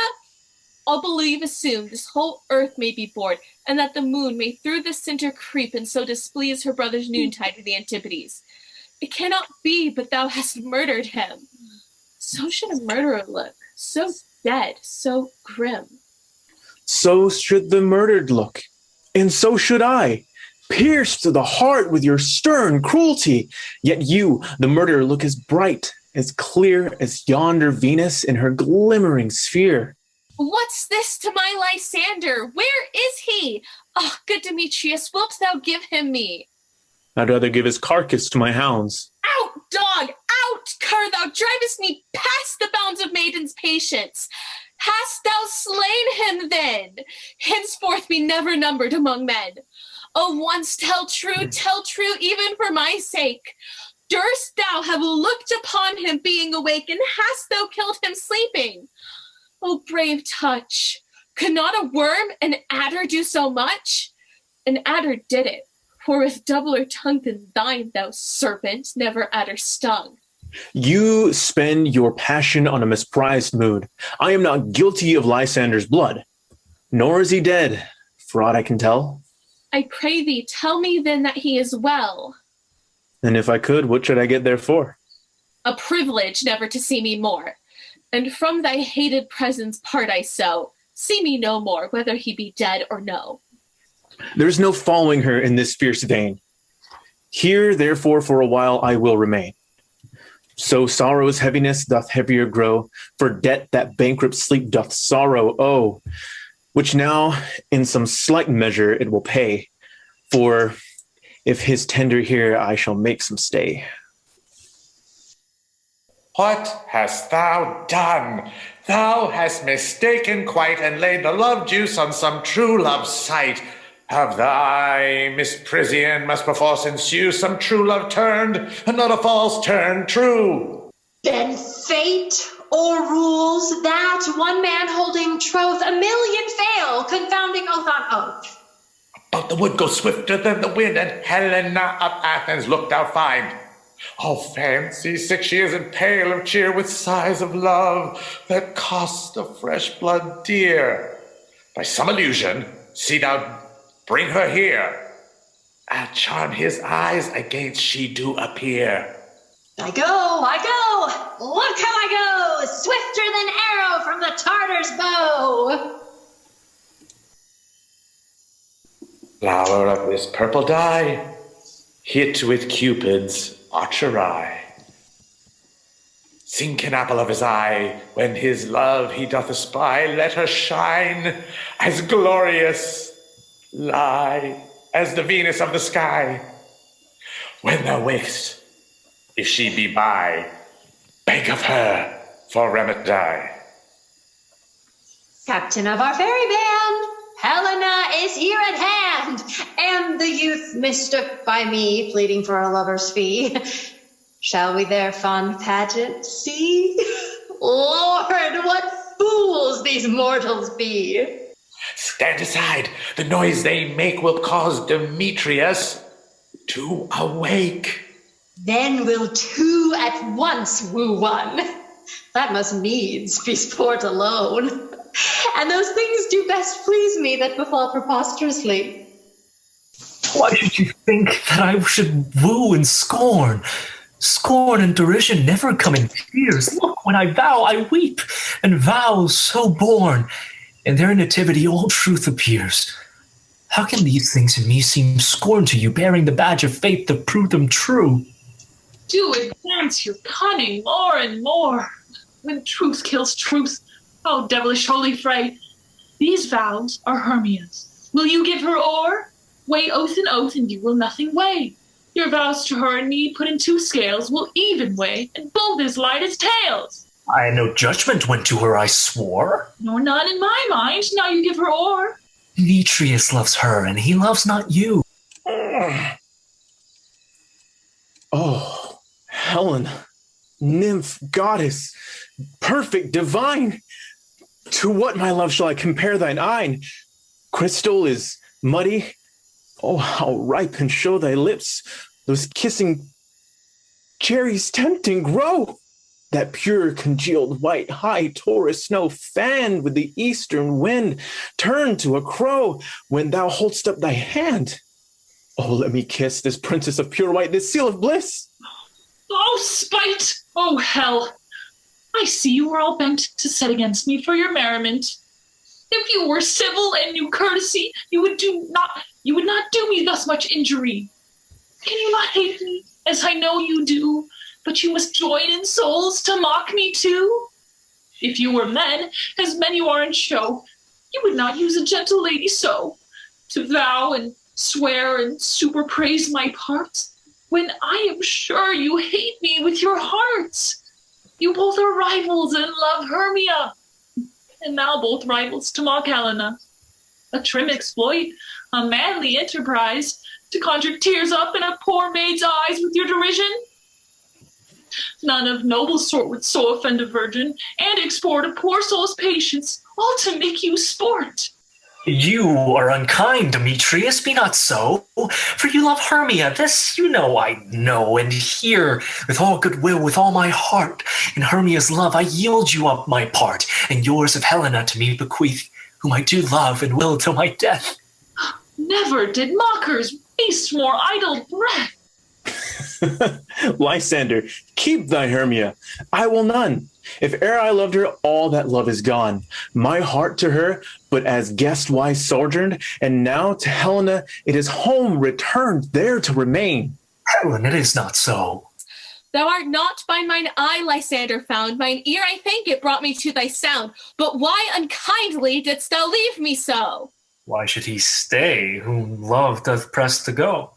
I'll believe assume this whole earth may be bored, and that the moon may through the centre creep, and so displease her brother's noontide to the Antipodes. It cannot be but thou hast murdered him. So should a murderer look, so dead, so grim. So should the murdered look, and so should I, pierced to the heart with your stern cruelty. Yet you, the murderer, look as bright, as clear as yonder Venus in her glimmering sphere. What's this to my Lysander? Where is he? Ah, good Demetrius, wilt thou give him me? I'd rather give his carcass to my hounds. Out, dog! Out, cur! Thou drivest me past the bounds of maiden's patience. Hast thou slain him then? Henceforth be never numbered among men. Oh, once tell true, even for my sake. Durst thou have looked upon him being awake, and hast thou killed him sleeping? Oh, brave touch! Could not a worm, an adder, do so much? An adder did it. For with doubler tongue than thine, thou serpent, never adder stung. You spend your passion on a misprized mood. I am not guilty of Lysander's blood, nor is he dead, for aught I can tell. I pray thee, tell me then that he is well. And if I could, what should I get therefor? A privilege never to see me more. And from thy hated presence part I so. See me no more, whether he be dead or no. There is no following her in this fierce vein. Here, therefore, for a while I will remain. So sorrow's heaviness doth heavier grow, for debt that bankrupt sleep doth sorrow owe, which now in some slight measure it will pay, for if his tender here I shall make some stay. What hast thou done? Thou hast mistaken quite, and laid the love juice on some true love's sight. Of thy misprision must perforce ensue some true love turned, and not a false turn true. Then fate o'errules that one man holding troth, a million fail, confounding oath on oath. But the wood goes swifter than the wind, and Helena of Athens look thou find. Oh, fancy, sick she is and pale of cheer, with sighs of love that cost the fresh blood dear. By some illusion, see thou bring her here. I'll charm his eyes against she do appear. I go! Look how I go! Swifter than arrow from the Tartar's bow! Flower of this purple dye, hit with Cupid's archery. Sink an apple of his eye, when his love he doth espy, let her shine as glorious, lie as the Venus of the sky. When thou wakest, if she be by, beg of her for remedy. Captain of our fairy band, Helena is here at hand, and the youth mistook by me, pleading for a lover's fee. Shall we their fond pageant see? Lord, what fools these mortals be! Stand aside, the noise they make will cause Demetrius to awake. Then will two at once woo one. That must needs be sport alone. And those things do best please me that befall preposterously. Why did you think that I should woo and scorn? Scorn and derision never come in tears. Look, when I vow, I weep, and vows so born. In their nativity all truth appears. How can these things in me seem scorn to you, bearing the badge of faith to prove them true? Do advance your cunning more and more. When truth kills truth, oh devilish holy fray. These vows are Hermia's. Will you give her o'er? Weigh oath and you will nothing weigh. Your vows to her and me put in two scales will even weigh, and both as light as tails. I had no judgment when to her I swore. Nor none in my mind, now you give her o'er. Demetrius loves her, and he loves not you. Oh, Helen, nymph, goddess, perfect, divine. To what, my love, shall I compare thine eyne? Crystal is muddy. Oh, how ripe and show thy lips, those kissing cherries tempting grow. That pure congealed white high Taurus snow fanned with the eastern wind turned to a crow when thou holdst up thy hand. Oh, let me kiss this princess of pure white, this seal of bliss. Oh, spite! Oh, hell! I see you were all bent to set against me for your merriment. If you were civil and knew courtesy, you would not do me thus much injury. Can you not hate me, as I know you do, but you must join in souls to mock me too? If you were men, as men you are in show, you would not use a gentle lady so, to vow and swear and super praise my parts, when I am sure you hate me with your hearts. You both are rivals and love Hermia, and now both rivals to mock Helena. A trim exploit, a manly enterprise, to conjure tears up in a poor maid's eyes with your derision. None of noble sort would so offend a virgin, and export a poor soul's patience, all to make you sport. You are unkind, Demetrius, be not so. For you love Hermia, this you know I know, and here, with all goodwill, with all my heart, in Hermia's love I yield you up my part, and yours of Helena to me bequeath, whom I do love and will till my death. Never did mockers waste more idle breath. Lysander, keep thy Hermia. I will none. If e'er I loved her, all that love is gone. My heart to her, but as guest-wise sojourned, and now to Helena it is home returned, there to remain. Helen, it is not so. Thou art not by mine eye, Lysander, found. Mine ear, I thank it, brought me to thy sound. But why unkindly didst thou leave me so? Why should he stay, whom love doth press to go?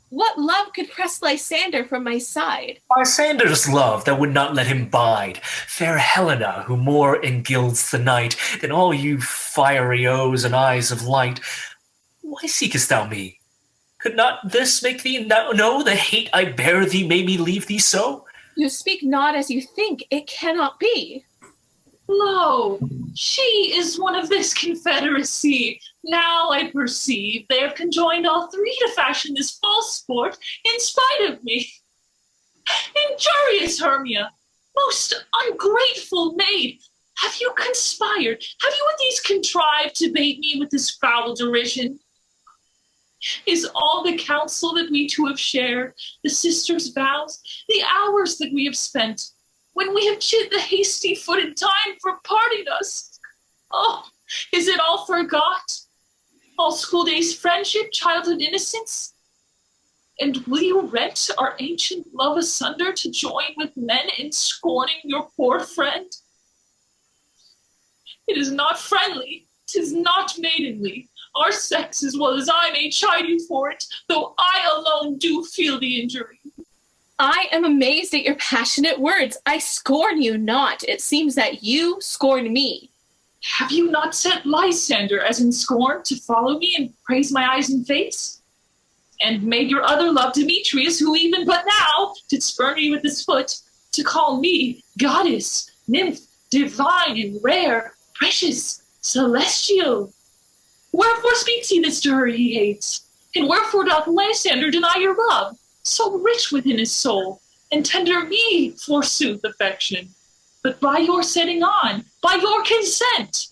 What love could press Lysander from my side? Lysander's love that would not let him bide. Fair Helena, who more engilds the night than all you fiery O's and eyes of light. Why seekest thou me? Could not this make thee know the hate I bear thee made me leave thee so? You speak not as you think. It cannot be. Lo, she is one of this confederacy. Now I perceive they have conjoined all three to fashion this false sport in spite of me. Injurious Hermia, most ungrateful maid, have you conspired? Have you with these contrived to bait me with this foul derision? Is all the counsel that we two have shared, the sisters' vows, the hours that we have spent, when we have chid the hasty-footed time for parting us? Oh, is it all forgot? All school days' friendship, childhood innocence? And will you rent our ancient love asunder to join with men in scorning your poor friend? It is not friendly, 'tis not maidenly. Our sex, as well as I, may chide you for it, though I alone do feel the injury. I am amazed at your passionate words. I scorn you not. It seems that you scorn me. Have you not sent Lysander, as in scorn, to follow me and praise my eyes and face? And made your other love, Demetrius, who even but now did spurn me with his foot, to call me goddess, nymph, divine and rare, precious, celestial? Wherefore speaks he this to her he hates? And wherefore doth Lysander deny your love, so rich within his soul, and tender me, forsooth, affection? But by your setting on, by your consent.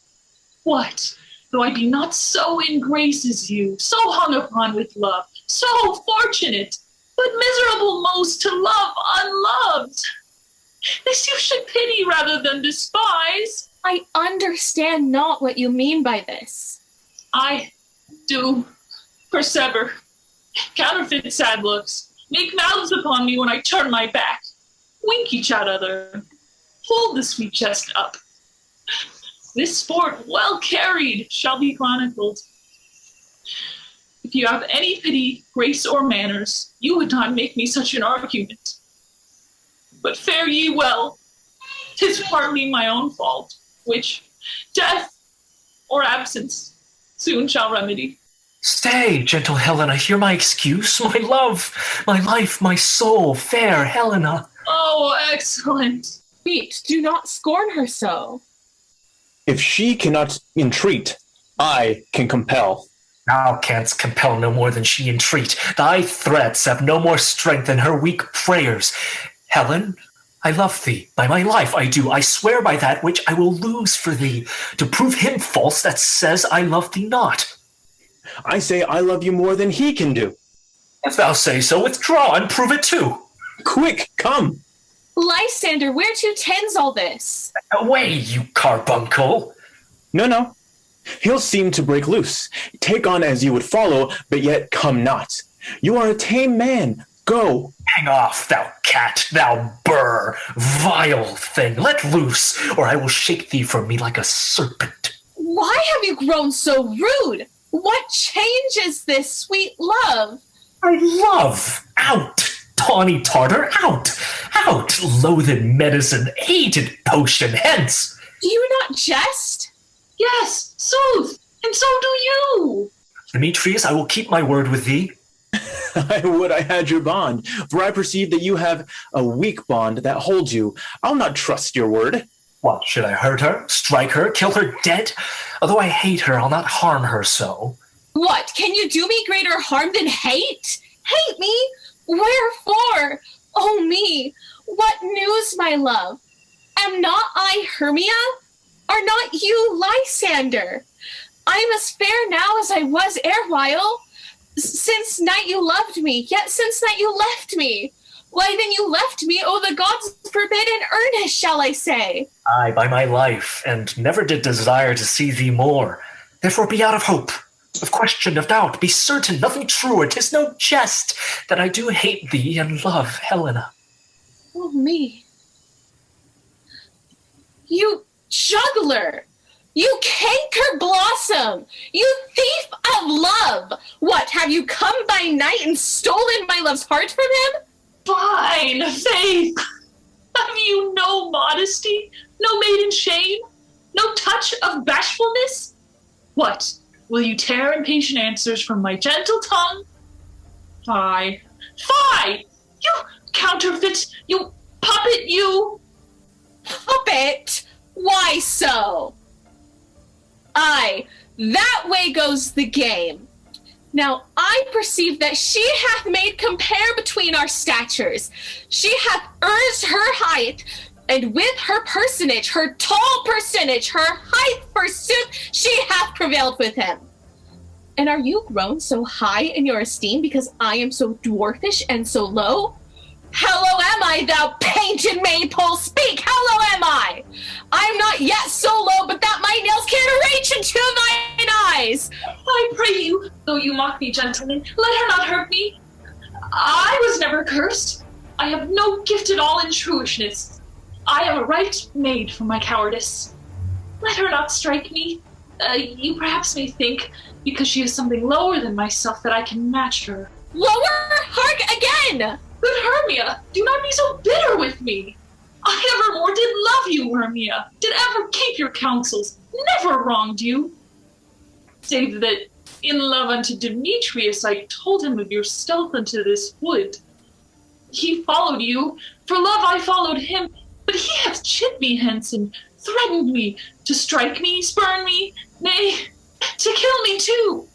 What, though I be not so in grace as you, so hung upon with love, so fortunate, but miserable most to love unloved? This you should pity rather than despise. I understand not what you mean by this. I do persever, counterfeit sad looks, make mouths upon me when I turn my back, wink each at other, hold the sweet chest up. This sport, well carried, shall be chronicled. If you have any pity, grace, or manners, you would not make me such an argument. But fare ye well, 'tis partly my own fault, which death or absence soon shall remedy. Stay, gentle Helena, hear my excuse. My love, my life, my soul, fair Helena. Oh, excellent. Wait, do not scorn her so. If she cannot entreat, I can compel. Thou canst compel no more than she entreat. Thy threats have no more strength than her weak prayers. Helen, I love thee. By my life I do. I swear by that which I will lose for thee, to prove him false that says I love thee not. I say I love you more than he can do. If thou say so, withdraw and prove it too. Quick, come. Lysander, where to tends all this? Away, you carbuncle. No. He'll seem to break loose. Take on as you would follow, but yet come not. You are a tame man. Go. Hang off, thou cat, thou burr, vile thing. Let loose, or I will shake thee from me like a serpent. Why have you grown so rude? What change is this, sweet love? I love. Out, tawny Tartar, out. Out, loathed medicine, hated potion, hence. Do you not jest? Yes, sooth, and so do you. Demetrius, I will keep my word with thee. I would I had your bond, for I perceive that you have a weak bond that holds you. I'll not trust your word. What, should I hurt her, strike her, kill her dead? Although I hate her, I'll not harm her so. What, can you do me greater harm than hate? Hate me? Wherefore? Oh me, what news, my love? Am not I Hermia? Are not you Lysander? I am as fair now as I was erewhile. Since night you loved me, yet since night you left me. Why then you left me, oh the gods forbid in earnest, shall I say? Aye, by my life, and never did desire to see thee more. Therefore be out of hope, of question, of doubt, be certain, nothing truer, 'tis no jest, that I do hate thee and love Helena. Oh me. You juggler! You canker blossom! You thief of love! What, have you come by night and stolen my love's heart from him? Fine, faith. Have you no modesty, no maiden shame, no touch of bashfulness? What, will you tear impatient answers from my gentle tongue? Fie, fie! You counterfeit, you puppet, you! Puppet? Why so? Aye, that way goes the game. Now I perceive that she hath made compare between our statures. She hath urged her height, and with her personage, her tall personage, her height forsooth, she hath prevailed with him. And are you grown so high in your esteem because I am so dwarfish and so low? How low am I, thou painted maypole? Speak, how low am I? I am not yet so low, but that my nails can't reach into thine eyes. I pray you, though you mock me, gentlemen, let her not hurt me. I was never cursed. I have no gift at all in truishness. I am a right maid for my cowardice. Let her not strike me. You perhaps may think, because she is something lower than myself, that I can match her. Lower? Hark again! Good Hermia, do not be so bitter with me. I evermore did love you, Hermia, did ever keep your counsels, never wronged you. Save that in love unto Demetrius I told him of your stealth unto this wood. He followed you, for love I followed him, but he hath chid me hence and threatened me to strike me, spurn me, nay, to kill me too.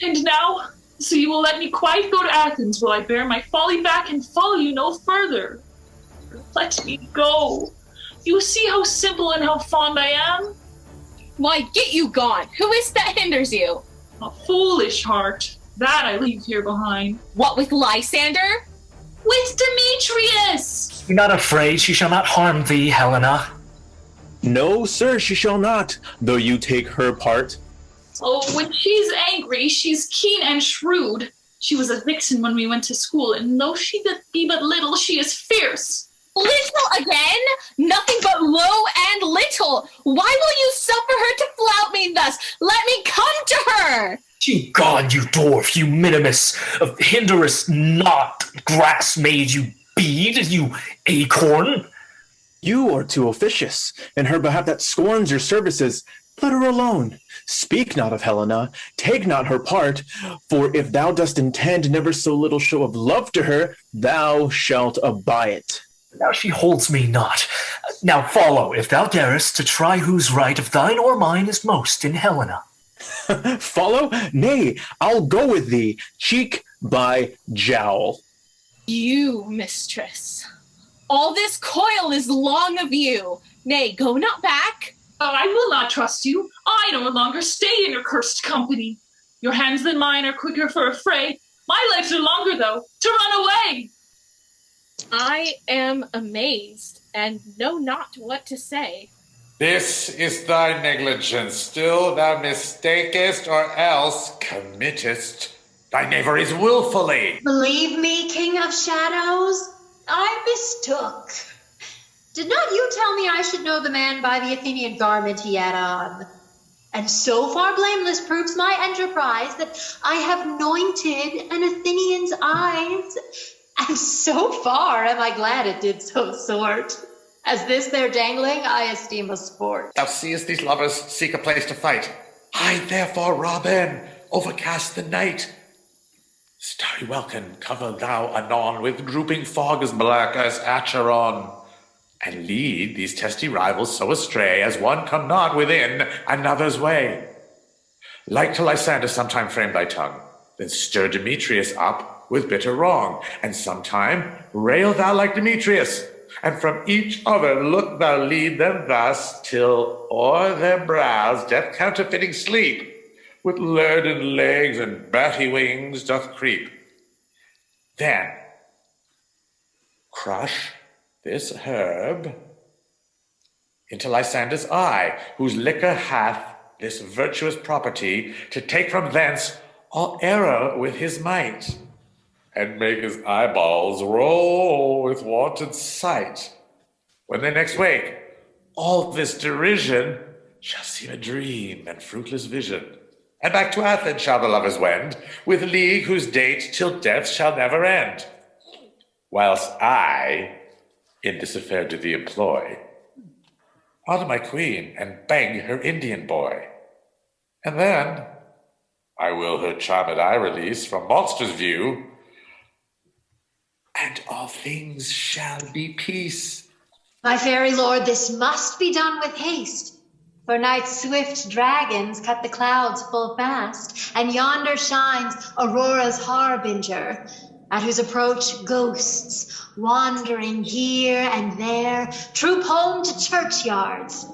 And now, so you will let me quite go to Athens while I bear my folly back and follow you no further. Let me go. You see how simple and how fond I am? Why, get you gone. Who is that hinders you? A foolish heart. That I leave here behind. What with Lysander? With Demetrius! Be not afraid, she shall not harm thee, Helena. No, sir, she shall not, though you take her part. Oh, when she's angry, she's keen and shrewd. She was a vixen when we went to school, and though she be but little, she is fierce. Little again? Nothing but low and little. Why will you suffer her to flout me thus? Let me come to her. She gone, you dwarf, you minimus, hinderest not, grass maid, you bead, you acorn. You are too officious, in her behalf that scorns your services. Let her alone. Speak not of Helena, take not her part, for if thou dost intend never so little show of love to her, thou shalt abye it. Now she holds me not. Now follow, if thou darest, to try whose right of thine or mine is most in Helena. Follow? Nay, I'll go with thee, cheek by jowl. You, mistress. All this coil is long of you. Nay, go not back. I will not trust you. I no longer stay in your cursed company. Your hands than mine are quicker for a fray. My legs are longer, though, to run away. I am amazed, and know not what to say. This is thy negligence. Still thou mistakest, or else committest thy knaveries willfully. Believe me, King of Shadows, I mistook. Did not you tell me I should know the man by the Athenian garment he had on? And so far blameless proves my enterprise that I have anointed an Athenian's eyes. And so far am I glad it did so sort. As this their dangling I esteem a sport. Thou seest these lovers seek a place to fight. Hide therefore, Robin, overcast the night. Starry welkin, cover thou anon with drooping fog as black as Acheron, and lead these testy rivals so astray as one come not within another's way. Like to Lysander sometime frame thy tongue, then stir Demetrius up with bitter wrong, and sometime rail thou like Demetrius, and from each other look thou lead them thus, till o'er their brows death counterfeiting sleep, with leaden legs and batty wings doth creep. Then crush this herb into Lysander's eye, whose liquor hath this virtuous property to take from thence all error with his might, and make his eyeballs roll with wonted sight. When they next wake, all this derision shall seem a dream and fruitless vision, and back to Athens shall the lovers wend, with league whose date till death shall never end. Whilst I in this affair do thee employ, honor my queen and beg her Indian boy, and then I will her charmed eye release from monster's view, and all things shall be peace. My fairy lord, this must be done with haste, for night's swift dragons cut the clouds full fast, and yonder shines Aurora's harbinger, at whose approach ghosts, wandering here and there, troop home to churchyards.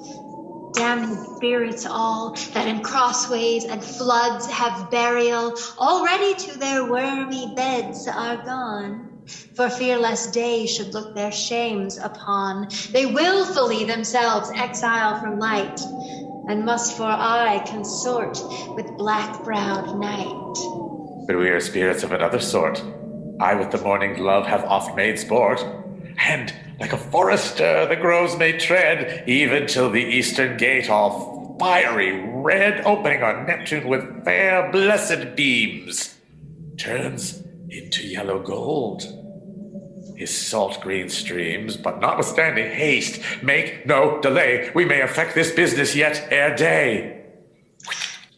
Damned spirits all, that in crossways and floods have burial, already to their wormy beds are gone. For fear lest day should look their shames upon, they willfully themselves exile from light, and must for aye consort with black-browed night. But we are spirits of another sort. I with the morning love have oft made sport, and like a forester the groves may tread, even till the eastern gate all fiery red, opening on Neptune with fair blessed beams, turns into yellow gold. His salt green streams, but notwithstanding haste, make no delay. We may effect this business yet ere day.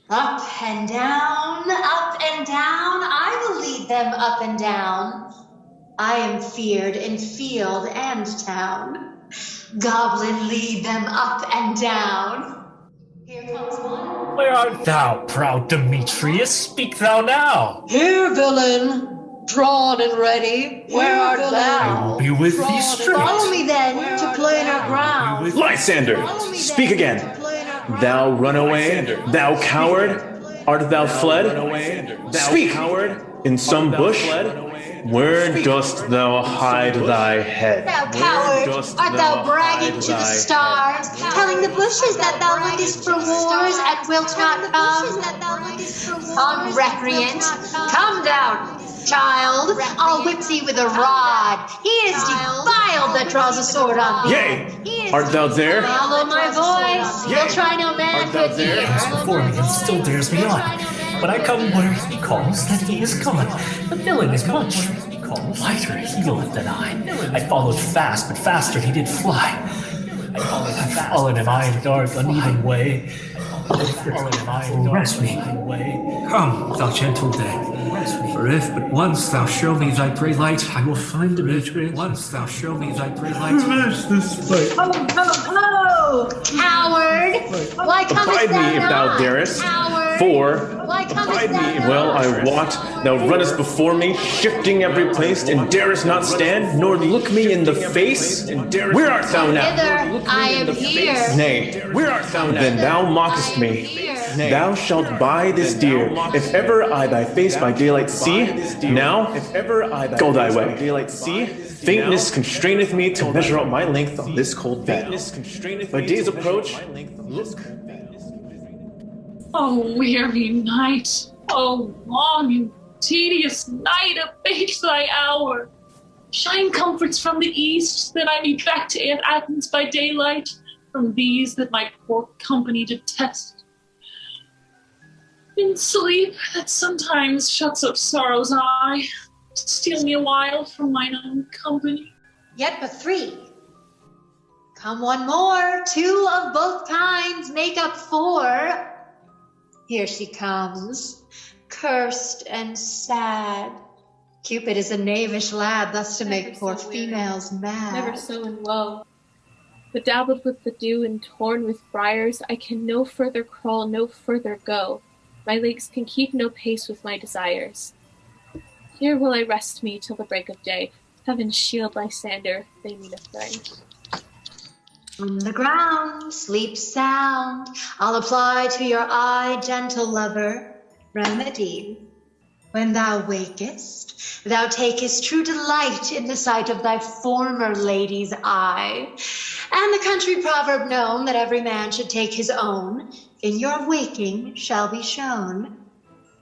Up and down, I will lead them up and down. I am feared in field and town. Goblin, lead them up and down. Here comes one. Where art thou, proud Demetrius? Speak thou now. Here, villain. Drawn and ready. Where art I thou? will be with thee straight. Follow me then to plainer ground. Lysander, speak again. Thou runaway, thou coward, art thou fled? Speak, in some bush? Where dost thou hide thy head? Thou coward, art thou bragging to the stars, telling the bushes that thou lookest for wars and wilt not come? Come, recreant, come down, child, I'll whip thee with a rod. He is defiled that draws a sword on thee. Yea, art thou there? Follow my voice, you'll try no man but He is before me and still dares me on. But I come where he calls, that he is gone. The villain is much lighter heeled than I followed fast, but faster he did fly. I fallen am I in dark, uneven way. Rest me. Come, thou gentle day. For if but once thou show me thy grey light, I will find Demetrius. Once thou show me thy grey light. Hello, coward! Why comest Abide me if thou darest. For, Why comest thou well, I wot, thou runnest before me, shifting every place, and darest not stand, nor look me in the face. Where art thou now? Hither, I am here. Nay, where art thou now? Then thou mockest me. Thou shalt buy this dear, if ever I thy face by daylight see. Now, go thy way. Faintness constraineth me to measure out my length on this cold bed. By day's approach, look. Oh, weary night! Oh, long and tedious night, abate thy hour! Shine comforts from the east, that I may back to Athens by daylight, from these that my poor company detest. In sleep, that sometimes shuts up sorrow's eye, steal me a while from mine own company. Yet but three. Come one more, two of both kinds make up four. Here she comes, cursed and sad. Cupid is a knavish lad, thus to make poor females mad. Never so in woe. Bedabbled with the dew and torn with briars, I can no further crawl, no further go. My legs can keep no pace with my desires. Here will I rest me till the break of day. Heaven shield Lysander, they mean a friend. On the ground, sleep sound. I'll apply to your eye, gentle lover, remedy. When thou wakest, thou takest true delight in the sight of thy former lady's eye. And the country proverb known that every man should take his own, in your waking shall be shown.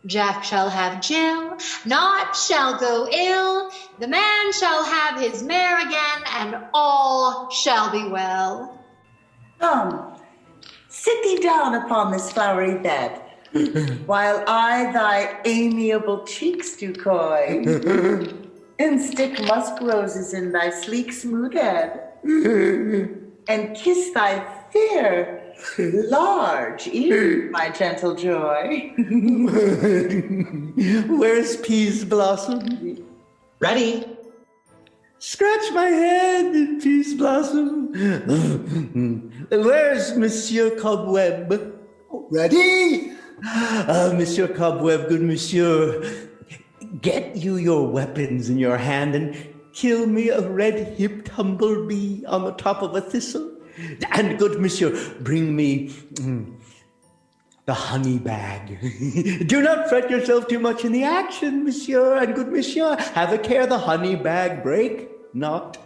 Jack shall have Jill, naught shall go ill, the man shall have his mare again, and all shall be well. Come, sit thee down upon this flowery bed, while I thy amiable cheeks do coy, and stick musk roses in thy sleek smooth head, and kiss thy fair, large ear, my gentle joy. Where's Peas Blossom? Ready? Scratch my head, Peas Blossom. Where's Monsieur Cobweb? Ready? Monsieur Cobweb, good monsieur, get you your weapons in your hand and kill me a red-hipped humblebee on the top of a thistle. And good monsieur, bring me the honey bag. Do not fret yourself too much in the action, monsieur, and good monsieur, have a care the honey bag break not.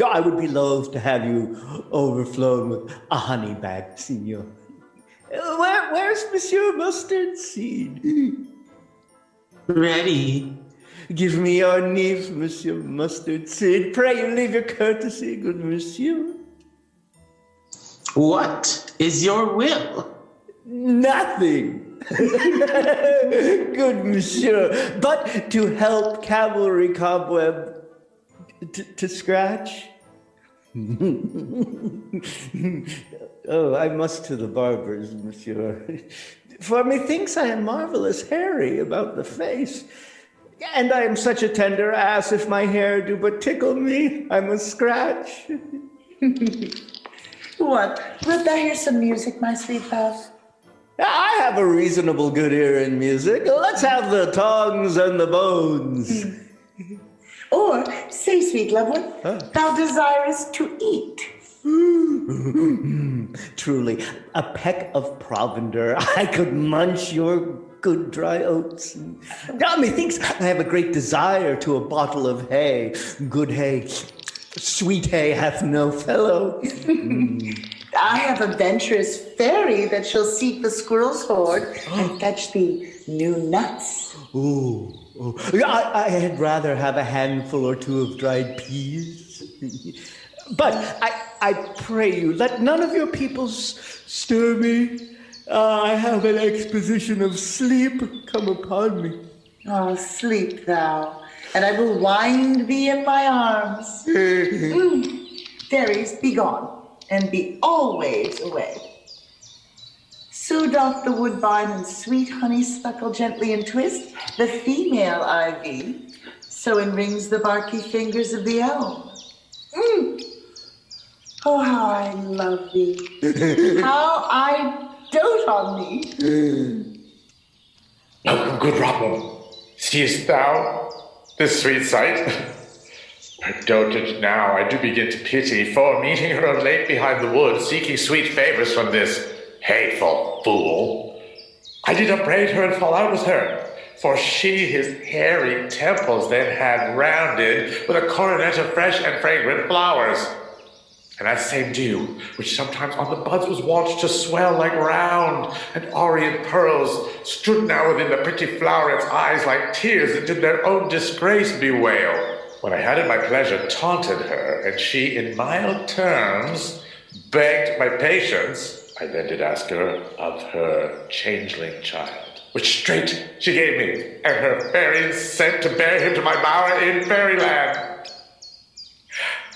I would be loath to have you overflown with a honey bag, signor. Where's Monsieur Mustard Seed? Ready. Give me your knees, Monsieur Mustard Seed. Pray you leave your courtesy, good monsieur. What is your will? Nothing. Good monsieur, but to help cavalry cobweb to scratch. Oh, I must to the barber's, monsieur. For methinks I am marvelous hairy about the face, and I am such a tender ass, if my hair do but tickle me, I must scratch. What? Wilt thou hear some music, my sweet love? I have a reasonable good ear in music. Let's have the tongues and the bones. Or, say, sweet loved one, thou desirest to eat. Truly, a peck of provender. I could munch your good dry oats. Methinks I have a great desire to a bottle of hay. Good hay. Sweet hay hath no fellow. I have a venturous fairy that shall seek the squirrel's hoard and fetch thee new nuts. Ooh. I had rather have a handful or two of dried peas. But I pray you, let none of your people stir me. I have an exposition of sleep come upon me. Oh, sleep thou, and I will wind thee in my arms. Fairies, be gone, and be always away. So doth the woodbine and sweet honeysuckle gently entwist the female ivy, so enrings the barky fingers of the elm. Oh, how I love thee. How I dote on thee. Welcome, good Robin. Seest thou this sweet sight? Her dotage now I do begin to pity, for meeting her of late behind the wood, seeking sweet favors from this hateful fool, I did upbraid her and fall out with her, for she his hairy temples then had rounded with a coronet of fresh and fragrant flowers. And that same dew, which sometimes on the buds was wont to swell like round and orient pearls, stood now within the pretty floweret's eyes like tears that did their own disgrace bewail. When I had in my pleasure taunted her, and she in mild terms begged my patience, I then did ask her of her changeling child, which straight she gave me, and her fairies sent to bear him to my bower in fairyland.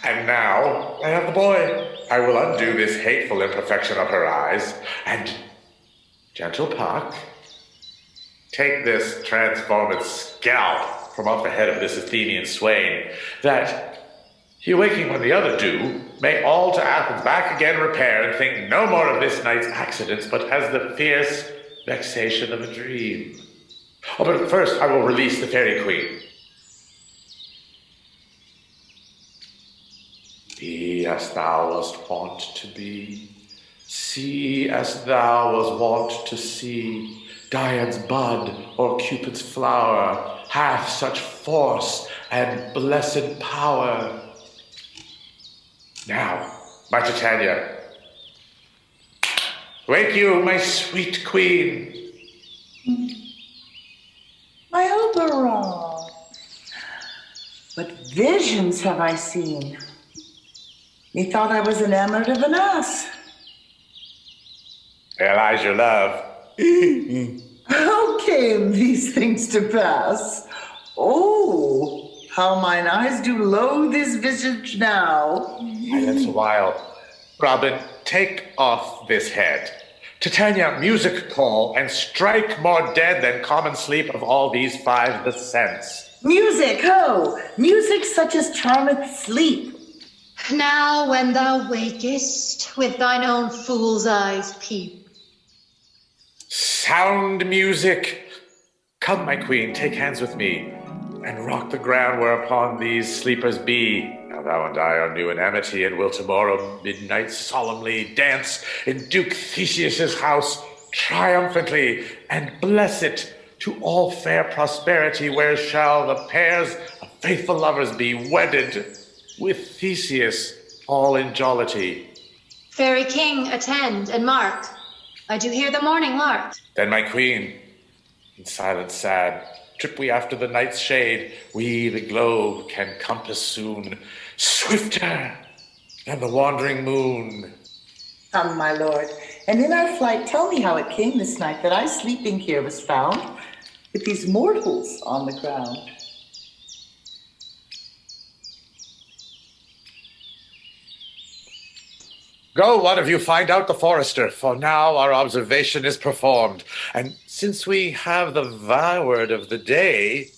And now I have the boy. I will undo this hateful imperfection of her eyes, and, gentle Puck, take this transformed scalp from off the head of this Athenian swain, that he waking when the other do, may all to Athens back again repair, and think no more of this night's accidents, but as the fierce vexation of a dream. Oh, but first I will release the fairy queen. Be as thou wast wont to be, see as thou was wont to see. Dian's bud or Cupid's flower hath such force and blessed power. Now, my Titania, wake you, my sweet queen. My Oberon, what visions have I seen? Methought I was enamored of an ass. Realize your love. How came these things to pass? Oh, how mine eyes do loathe this visage now. Silence a while. Robin, take off this head. Titania, music call, and strike more dead than common sleep of all these five the sense. Music, ho! Music such as charmeth sleep. Now when thou wakest, with thine own fool's eyes peep. Sound music. Come, my queen, take hands with me, and rock the ground whereupon these sleepers be. Now Now thou and I are new in amity, and will tomorrow midnight solemnly dance in Duke Theseus's house triumphantly, and bless it to all fair prosperity, where shall the pairs of faithful lovers be wedded with Theseus all in jollity. Fairy king, attend and mark. I do hear the morning lark. Then, my queen, in silence sad, trip we after the night's shade. We the globe can compass soon, swifter than the wandering moon. Come, my lord, and in our flight tell me how it came this night that I sleeping here was found with these mortals on the ground. Go, one of you, find out the forester, for now our observation is performed. And since we have the vyword of the day,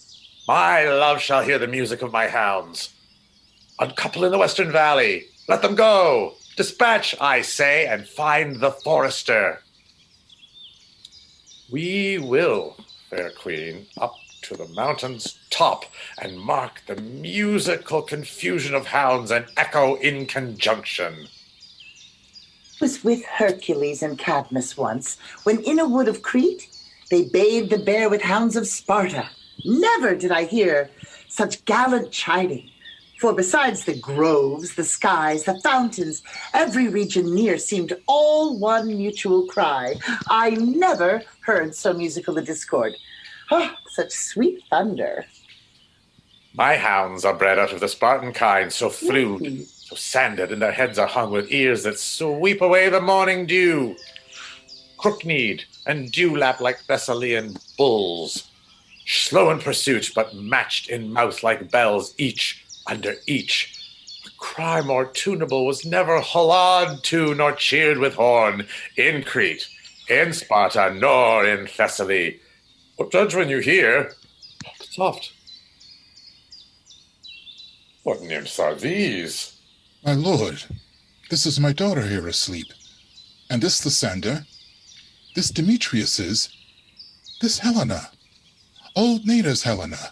my love shall hear the music of my hounds. Uncouple in the western valley, let them go. Dispatch, I say, and find the forester. We will, fair queen, up to the mountain's top, and mark the musical confusion of hounds and echo in conjunction. Was with Hercules and Cadmus once, when in a wood of Crete, they bayed the bear with hounds of Sparta. Never did I hear such gallant chiding. For besides the groves, the skies, the fountains, every region near seemed all one mutual cry. I never heard so musical a discord. Oh, such sweet thunder. My hounds are bred out of the Spartan kind, so flued, so sanded, and their heads are hung with ears that sweep away the morning dew. Crook-kneed and dewlap like Thessalian bulls, slow in pursuit, but matched in mouth like bells, each under each. A cry more tunable was never hullawed to, nor cheered with horn, in Crete, in Sparta, nor in Thessaly. But judge when you hear. Soft. What nymphs are these? My lord, this is my daughter here asleep. And this Lysander, this Demetrius this Helena, old Nada's Helena.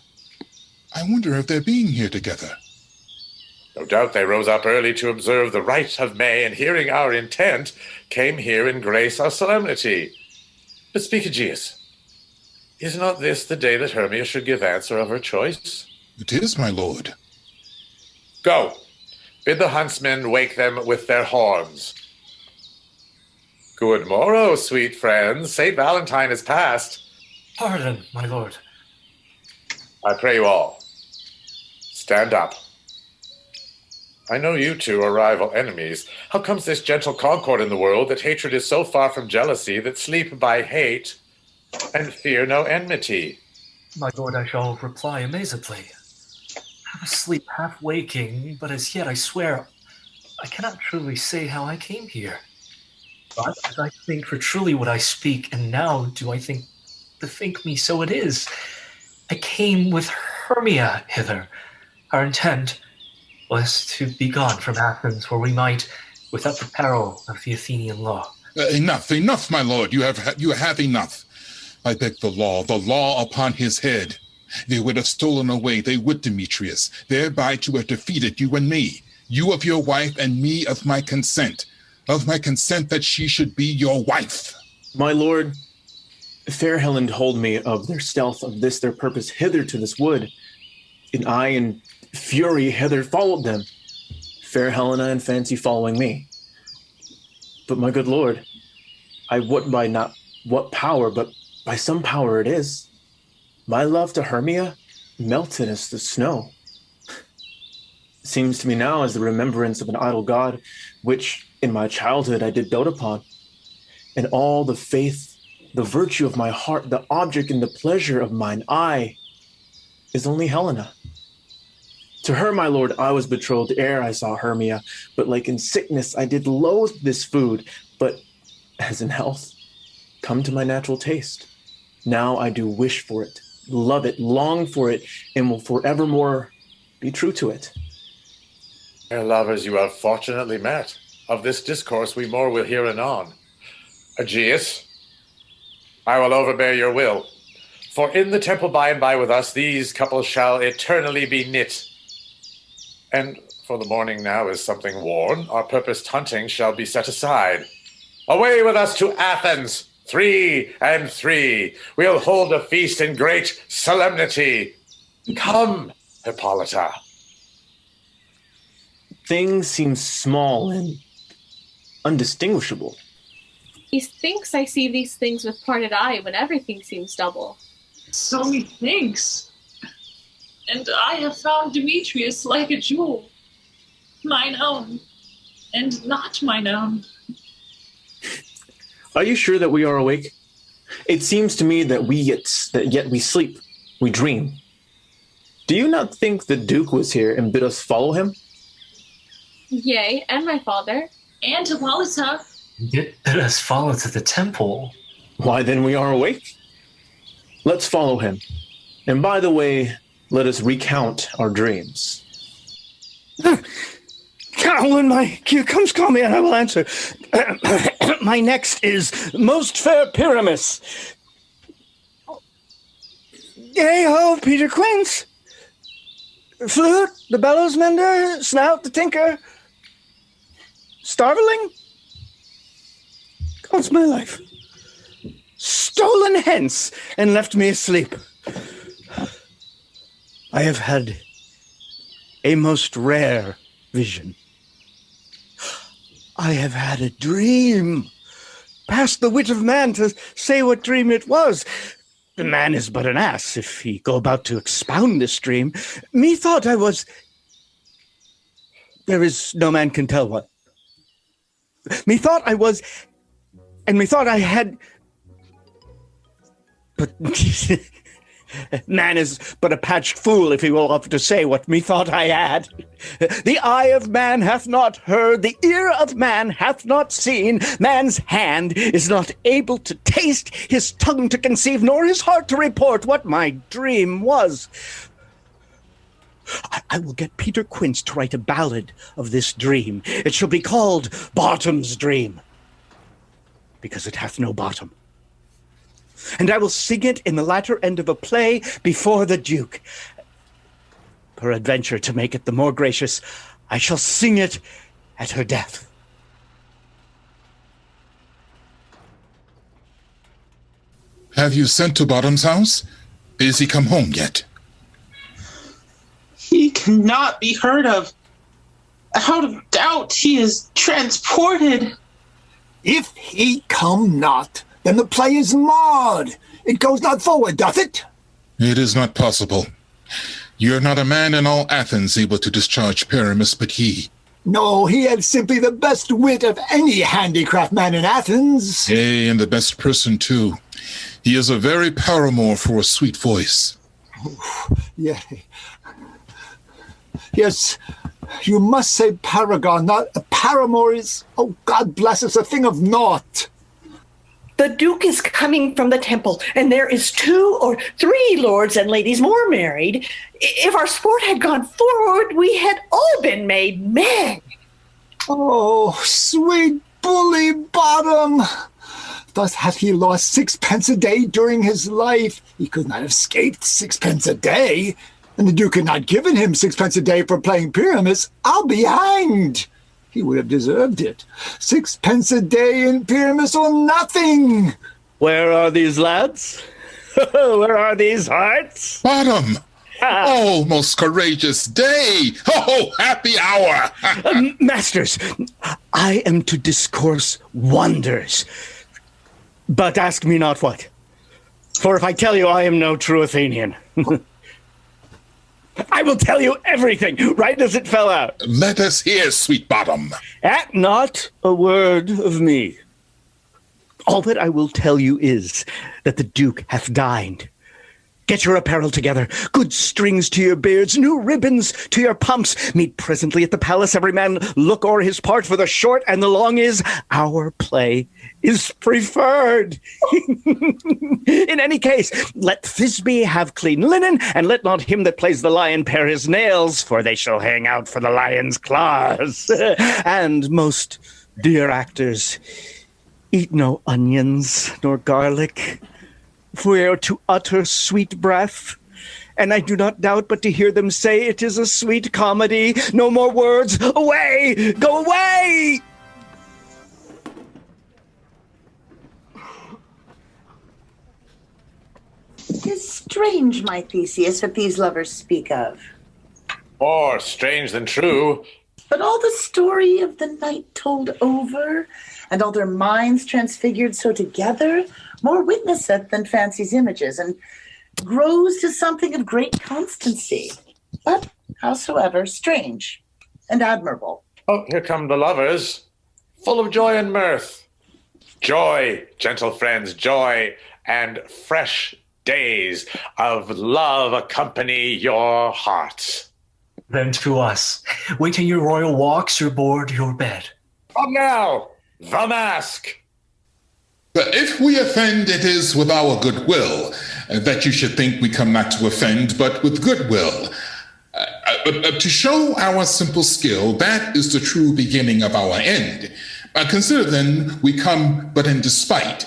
I wonder if they're being here together. No doubt they rose up early to observe the rite of May, and hearing our intent, came here in grace our solemnity. But speak, Aegeus, is not this the day that Hermia should give answer of her choice? It is, my lord. Go, bid the huntsmen wake them with their horns. Good morrow, sweet friends. St. Valentine is past. Pardon, my lord. I pray you all, stand up. I know you two are rival enemies. How comes this gentle concord in the world, that hatred is so far from jealousy, that sleep by hate and fear no enmity? My lord, I shall reply amazedly. Half asleep, half waking, but as yet I swear I cannot truly say how I came here. But as I think for truly what I speak, and now do I think to think me, so it is. I came with Hermia hither. Our intent was to be gone from Athens, where we might, without the peril of the Athenian law. Enough, my lord. You have enough. I beg the law upon his head. They would have stolen away, they would, Demetrius, thereby to have defeated you and me, you of your wife and me of my consent that she should be your wife. My lord, fair Helen told me of their stealth, of this their purpose hither to this wood, and I in fury hither followed them, fair Helena in fancy following me. But my good lord, I would by not what power, but by some power it is. My love to Hermia melted as the snow. Seems to me now as the remembrance of an idol god, which in my childhood I did dote upon. And all the faith, the virtue of my heart, the object and the pleasure of mine eye is only Helena. To her, my lord, I was betrothed ere I saw Hermia, but like in sickness I did loathe this food, but as in health, come to my natural taste. Now I do wish for it, love it, long for it, and will forevermore be true to it. Fair lovers, you have fortunately met. Of this discourse we more will hear anon. Aegeus, I will overbear your will, for in the temple by and by with us these couples shall eternally be knit. And for the morning now is something worn, our purposed hunting shall be set aside. Away with us to Athens, 3 and 3. We'll hold a feast in great solemnity. Come, Hippolyta. Things seem small and undistinguishable. He thinks I see these things with parted eye when everything seems double. So methinks. And I have found Demetrius like a jewel, mine own, and not mine own. Are you sure that we are awake? It seems to me that yet we sleep, we dream. Do you not think the Duke was here and bid us follow him? Yea, and my father. And Hippolyta. Bid us follow to the temple. Why, then we are awake. Let's follow him. And by the way, let us recount our dreams. When my cue comes, call me and I will answer. My next is Most Fair Pyramus. Hey ho, Peter Quince. Flute, the bellows mender, Snout, the tinker. Starveling? God's my life. Stolen hence and left me asleep. I have had a most rare vision. I have had a dream, past the wit of man to say what dream it was. The man is but an ass if he go about to expound this dream. Methought I was... There is no man can tell what. Methought I was... And methought I had... But... Man is but a patched fool if he will offer to say what methought I had. The eye of man hath not heard, the ear of man hath not seen, man's hand is not able to taste, his tongue to conceive, nor his heart to report what my dream was. I will get Peter Quince to write a ballad of this dream. It shall be called Bottom's Dream, because it hath no bottom. And I will sing it in the latter end of a play before the Duke. Peradventure, to make it the more gracious, I shall sing it at her death. Have you sent to Bottom's house? Is he come home yet? He cannot be heard of. Out of doubt, he is transported. If he come not, then the play is marred. It goes not forward, doth it? It is not possible. You're not a man in all Athens able to discharge Pyramus but he. No, he had simply the best wit of any handicraft man in Athens. Yea, and the best person too. He is a very paramour for a sweet voice. Yeah. Yes, you must say paragon, not a paramour is, oh, God bless us, a thing of naught. The Duke is coming from the temple, and there is 2 or 3 lords and ladies more married. If our sport had gone forward, we had all been made men. Oh, sweet bully Bottom! Thus hath he lost 6 a day during his life. He could not have escaped 6 a day, and the Duke had not given him 6 a day for playing Pyramus. I'll be hanged! He would have deserved it. 6 a day in Pyramus or nothing! Where are these lads? Where are these hearts? Bottom! Oh, most courageous day! Oh, happy hour! Masters, I am to discourse wonders. But ask me not what. For if I tell you, I am no true Athenian. I will tell you everything, right as it fell out. Let us hear, sweet Bottom. At not a word of me. All that I will tell you is that the Duke hath dined. Get your apparel together, good strings to your beards, new ribbons to your pumps. Meet presently at the palace, every man look o'er his part, for the short and the long is, our play is preferred. In any case, let Thisbe have clean linen, and let not him that plays the lion pare his nails, for they shall hang out for the lion's claws. And most dear actors, eat no onions nor garlic, for we are to utter sweet breath. and I do not doubt but to hear them say it is a sweet comedy. No more words. Away! Go away! Tis strange, my Theseus, what these lovers speak of. More strange than true. But all the story of the night told over, and all their minds transfigured so together, more witnesseth than fancy's images, and grows to something of great constancy. But howsoever, strange and admirable. Oh, here come the lovers, full of joy and mirth. Joy, gentle friends, joy, and fresh days of love accompany your hearts. Then to us, waiting your royal walks, your board, your bed. Come now, the mask. But if we offend, it is with our goodwill, that you should think we come not to offend, but with goodwill. To show our simple skill, that is the true beginning of our end. Consider then, we come but in despite.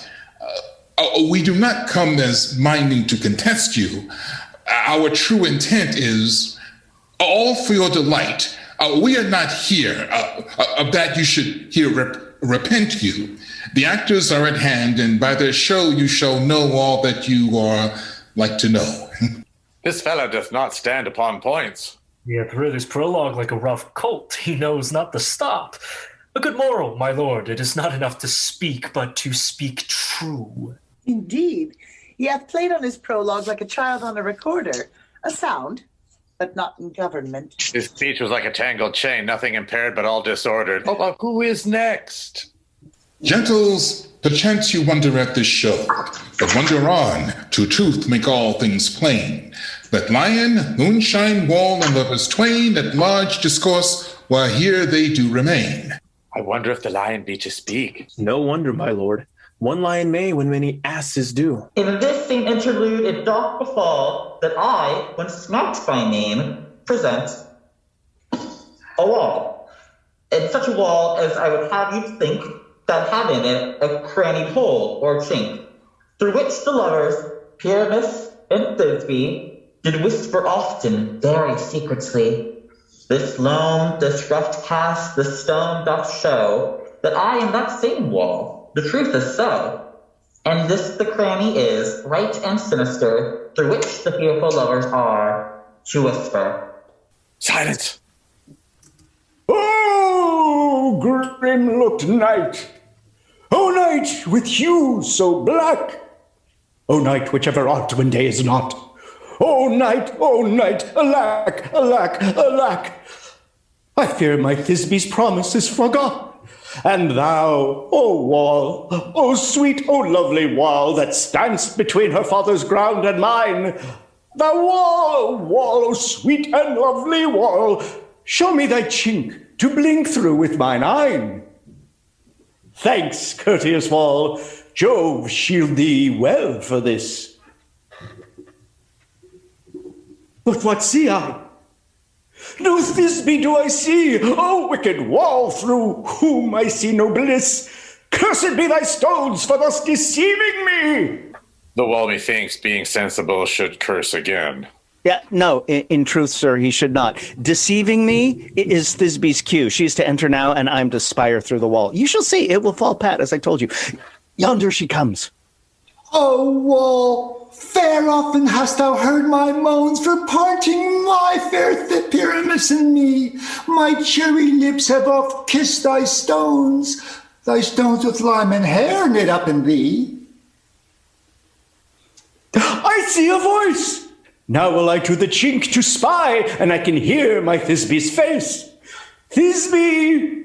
We do not come as minding to contest you. Our true intent is all for your delight. We are not here, of that you should here repent you. The actors are at hand, and by their show you shall know all that you are like to know. This fellow doth not stand upon points. He hath read his prologue like a rough colt. He knows not the stop. A good moral, my lord. It is not enough to speak, but to speak true. Indeed, he hath played on his prologue like a child on a recorder, a sound, but not in government. His speech was like a tangled chain, nothing impaired but all disordered. Oh, who is next? Gentles, perchance you wonder at this show, but wonder on, to truth make all things plain. Let lion, moonshine, wall, and lovers twain at large discourse, while here they do remain. I wonder if the lion be to speak. No wonder, my lord. One lion may when many asses do. In this same interlude it doth befall that I, when smacked by name, present a wall. And such a wall as I would have you think that had in it a crannied hole or chink, through which the lovers, Pyramus and Thisbe, did whisper often, very secretly. This loam, this rough cast, this stone doth show that I am that same wall. The truth is so. And this the cranny is, right and sinister, through which the fearful lovers are to whisper. Silence! Oh, grim-looked night! Oh, night with hue so black! Oh, night whichever art when day is not! Oh, night, alack, alack, alack! I fear my Thisbe's promise is forgot. And thou, O wall, O sweet, O lovely wall, that standst between her father's ground and mine, thou wall, O sweet and lovely wall, show me thy chink to blink through with mine eye. Thanks, courteous wall, Jove shield thee well for this. But what see I? No Thisbe do I see, O wicked wall, through whom I see no bliss. Cursed be thy stones for thus deceiving me. The wall, methinks, being sensible, should curse again. Yeah, no, in truth, sir, he should not. Deceiving me is Thisbe's cue. She's to enter now, and I'm to spire through the wall. You shall see, it will fall pat, as I told you. Yonder she comes. O wall, fair often hast thou heard my moans for parting my fair Pyramus and me. My cherry lips have oft kissed thy stones with lime and hair knit up in thee. I see a voice. Now will I to the chink to spy, and I can hear my Thisbe's face. Thisbe!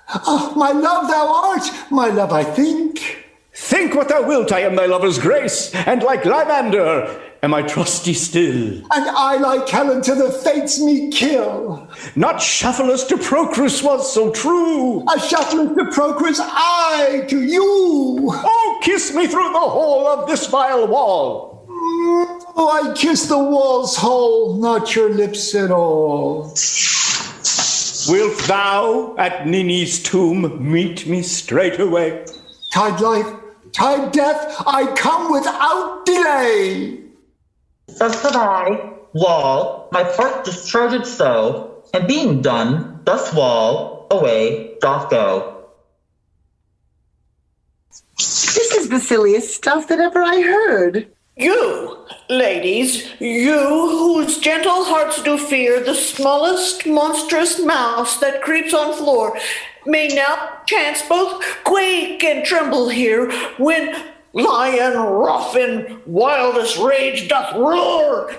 Oh, my love thou art, my love I think. Think what thou wilt, I am thy lover's grace, and like Lymander, am I trusty still. And I like Helen till the fates me kill. Not Shafalus to Procrus was so true. A Shafalus to Procrus, I to you. Oh, kiss me through the hole of this vile wall. Oh, I kiss the wall's hole, not your lips at all. Wilt thou at Nini's tomb meet me straightway? Tide life, tide death, I come without delay. Thus said I, wall, my part discharged so, and being done, thus wall, away doth go. This is the silliest stuff that ever I heard. You, ladies, you whose gentle hearts do fear the smallest monstrous mouse that creeps on floor, may now chance both quake and tremble here when lion rough in wildest rage doth roar.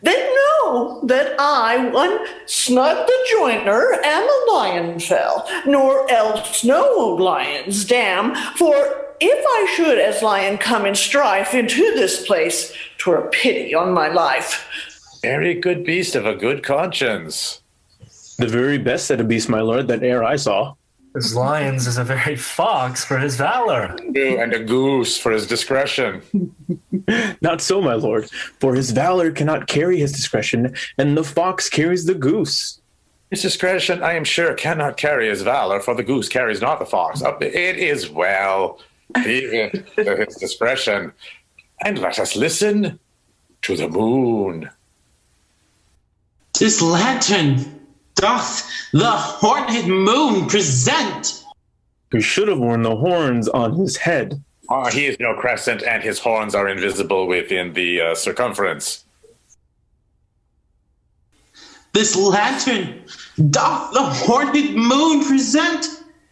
Then know that I, one Snug the joiner, am a lion fell, nor else no lion's dam, for if I should as lion come in strife into this place, 'twere a pity on my life. Very good beast of a good conscience. The very best set of beasts, my lord, that e'er I saw. His lions is a very fox for his valor. And a goose for his discretion. Not so, my lord, for his valor cannot carry his discretion, and the fox carries the goose. His discretion, I am sure, cannot carry his valor, for the goose carries not the fox. It is well, even to his discretion. And let us listen to the moon. This lantern doth the horned moon present. He should have worn the horns on his head. He is no crescent, and his horns are invisible within the circumference. This lantern doth the horned moon present.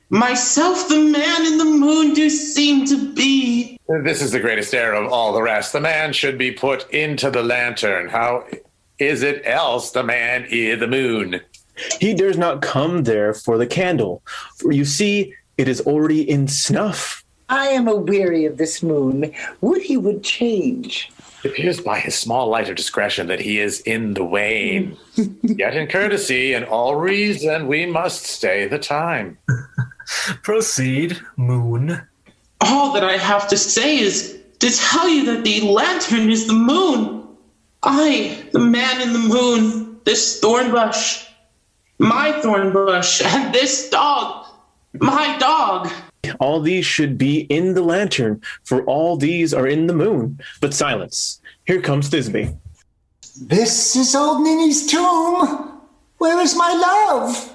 Myself the man in the moon do seem to be. This is the greatest error of all the rest. The man should be put into the lantern. How is it else the man is the moon? He dares not come there for the candle, for you see, it is already in snuff. I am aweary of this moon. Would he would change. It appears by his small light of discretion that he is in the wane. Yet in courtesy and all reason, we must stay the time. Proceed, moon. All that I have to say is to tell you that the lantern is the moon. I, the man in the moon, this thorn bush, my thorn bush, and this dog, my dog. All these should be in the lantern, for all these are in the moon. But silence. Here comes Thisbe. This is old Ninny's tomb. Where is my love?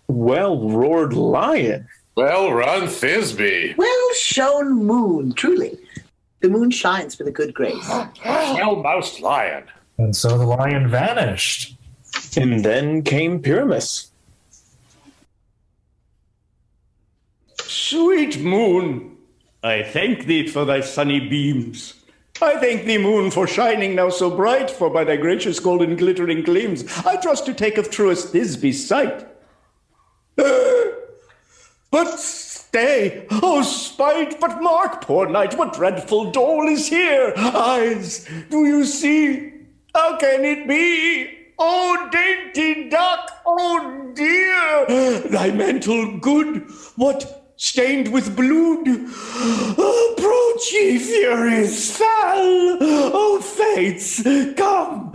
Well roared lion. Well run, Thisbe. Well shown moon, truly. The moon shines for the good grace. Well moused lion. And so the lion vanished. And then came Pyramus. Sweet moon, I thank thee for thy sunny beams. I thank thee, moon, for shining now so bright, for by thy gracious golden glittering gleams I trust to take of truest Thisbe's sight. But stay, oh spite, but mark, poor knight, what dreadful dole is here. Eyes, do you see? How can it be? Oh, dainty duck, oh dear, thy mantle good, what stained with blood? Approach, ye furies foul! Oh, fates, come,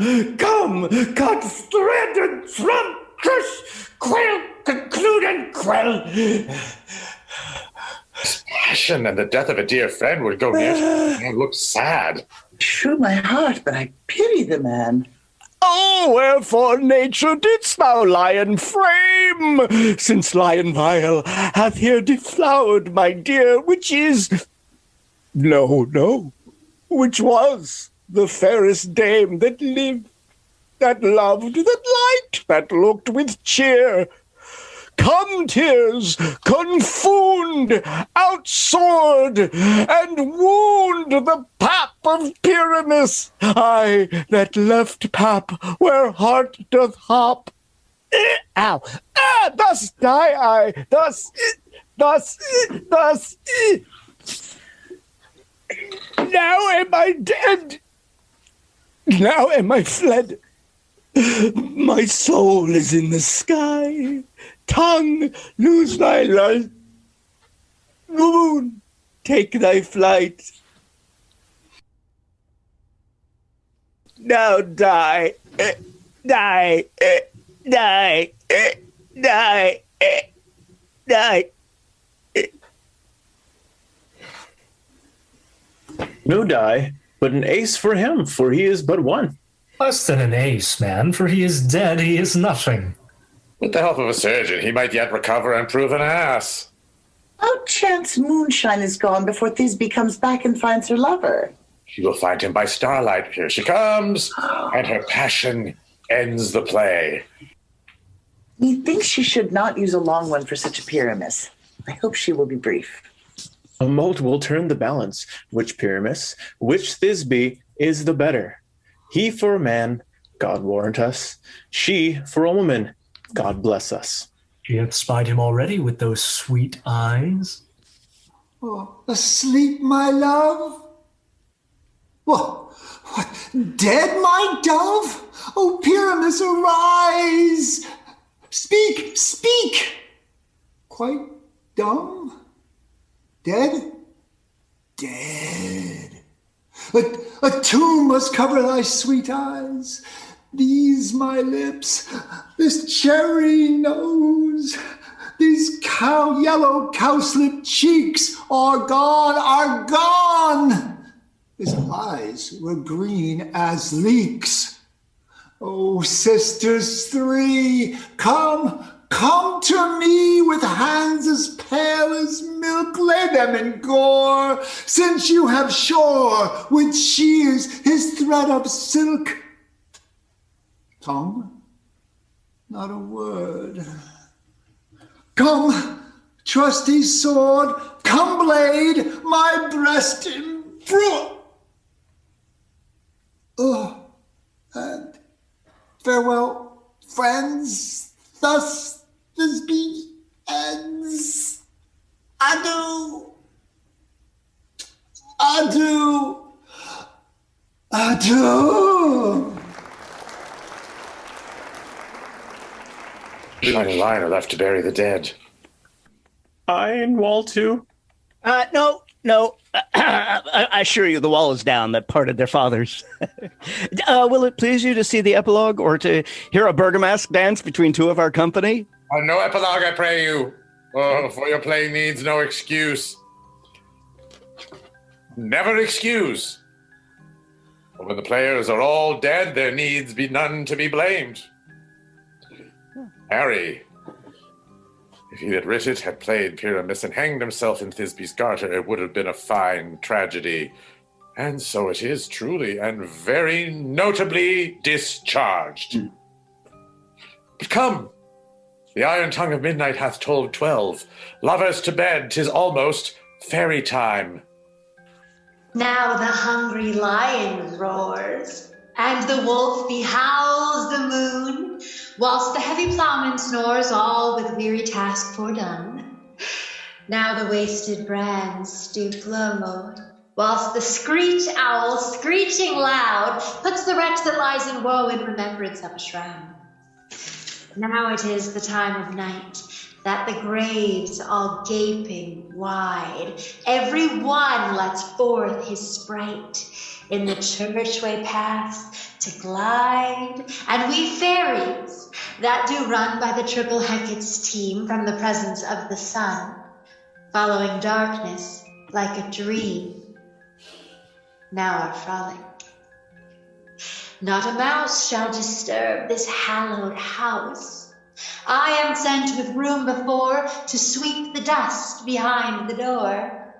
cut, thread, and thrum, crush, quail, conclude, and quell. Passion and the death of a dear friend would go near and look sad. True my heart, but I pity the man. Oh, wherefore, nature, didst thou lion frame? Since lion vile hath here deflowered, my dear, which is, no, which was the fairest dame that lived, that loved, that liked, that looked with cheer. Come, tears, confound, outsword, and wound the pap of Pyramus, I that left pap where heart doth hop. Ow! Thus die I, thus. Now am I dead. Now am I fled. My soul is in the sky. Tongue, lose thy light. Moon, take thy flight. Now die, die. No die, but an ace for him, for he is but one. Less than an ace, man, for he is dead, he is nothing. With the help of a surgeon, he might yet recover and prove an ass. How chance moonshine is gone before Thisbe comes back and finds her lover? She will find him by starlight. Here she comes, and her passion ends the play. Methinks she should not use a long one for such a Pyramus. I hope she will be brief. A moult will turn the balance. Which Pyramus, which Thisbe is the better? He for a man, God warrant us. She for a woman, God bless us. You have spied him already with those sweet eyes. Oh, asleep, my love? What? Dead, my dove? Oh, Pyramus, arise! Speak, speak! Quite dumb? Dead? Dead. A tomb must cover thy sweet eyes. These my lips, this cherry nose, these yellow cowslip cheeks are gone. His eyes were green as leeks. Oh, sisters three, come to me with hands as pale as milk, lay them in gore, since you have shore with shears his thread of silk. Tongue, not a word. Come, trusty sword, come blade, my breast embroil. Oh, and farewell, friends, thus Thisbe ends. Adieu, adieu, adieu. Tiny Lionel left to bury the dead. Iron wall too? No. I assure you the wall is down that parted their fathers. Will it please you to see the epilogue or to hear a Bergamask dance between two of our company? No epilogue, I pray you. Oh, for your play needs no excuse. Never excuse. For when the players are all dead, there needs be none to be blamed. Harry, if he that writ it had played Pyramus and hanged himself in Thisbe's garter, it would have been a fine tragedy. And so it is truly, and very notably discharged. But come, the iron tongue of midnight hath tolled 12. Lovers to bed, 'tis almost fairy time. Now the hungry lion roars, and the wolf behowls the moon, whilst the heavy ploughman snores, all with weary task fordone. Now the wasted brands stoop low, whilst the screech owl, screeching loud, puts the wretch that lies in woe in remembrance of a shroud. Now it is the time of night, that the graves all gaping wide, every one lets forth his sprite in the churchway paths to glide, and we fairies that do run by the triple Hecate's team from the presence of the sun, following darkness like a dream, now are frolic. Not a mouse shall disturb this hallowed house. I am sent with room before to sweep the dust behind the door.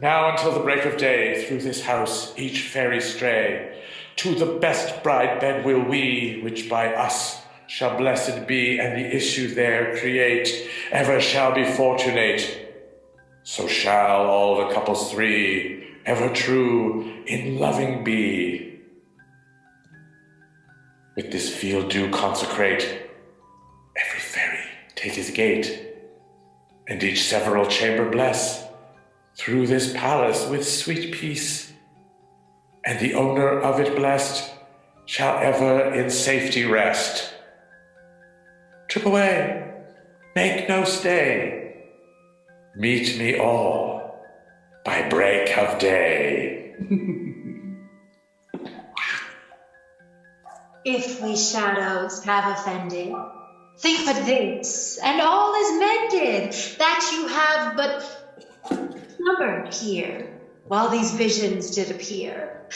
Now until the break of day, through this house each fairy stray. To the best bride bed will we, which by us shall blessed be, and the issue there create, ever shall be fortunate. So shall all the couples three, ever true in loving be. With this field do consecrate, every fairy take his gate, and each several chamber bless, through this palace with sweet peace, and the owner of it blessed shall ever in safety rest. Trip away, make no stay, meet me all by break of day. If we shadows have offended, think but this, and all is mended, that you have but slumbered here while these visions did appear.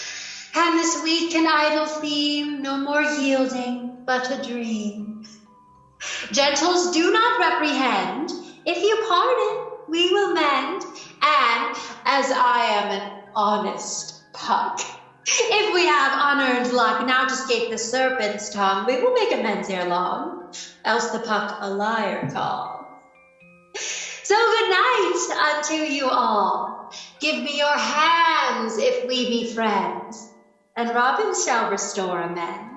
And this weak and idle theme, no more yielding, but a dream. Gentles, do not reprehend. If you pardon, we will mend. And as I am an honest puck, if we have unearned luck, now to escape the serpent's tongue, we will make amends ere long, else the puck a liar call. So good night unto you all. Give me your hands if we be friends, and Robin shall restore amends.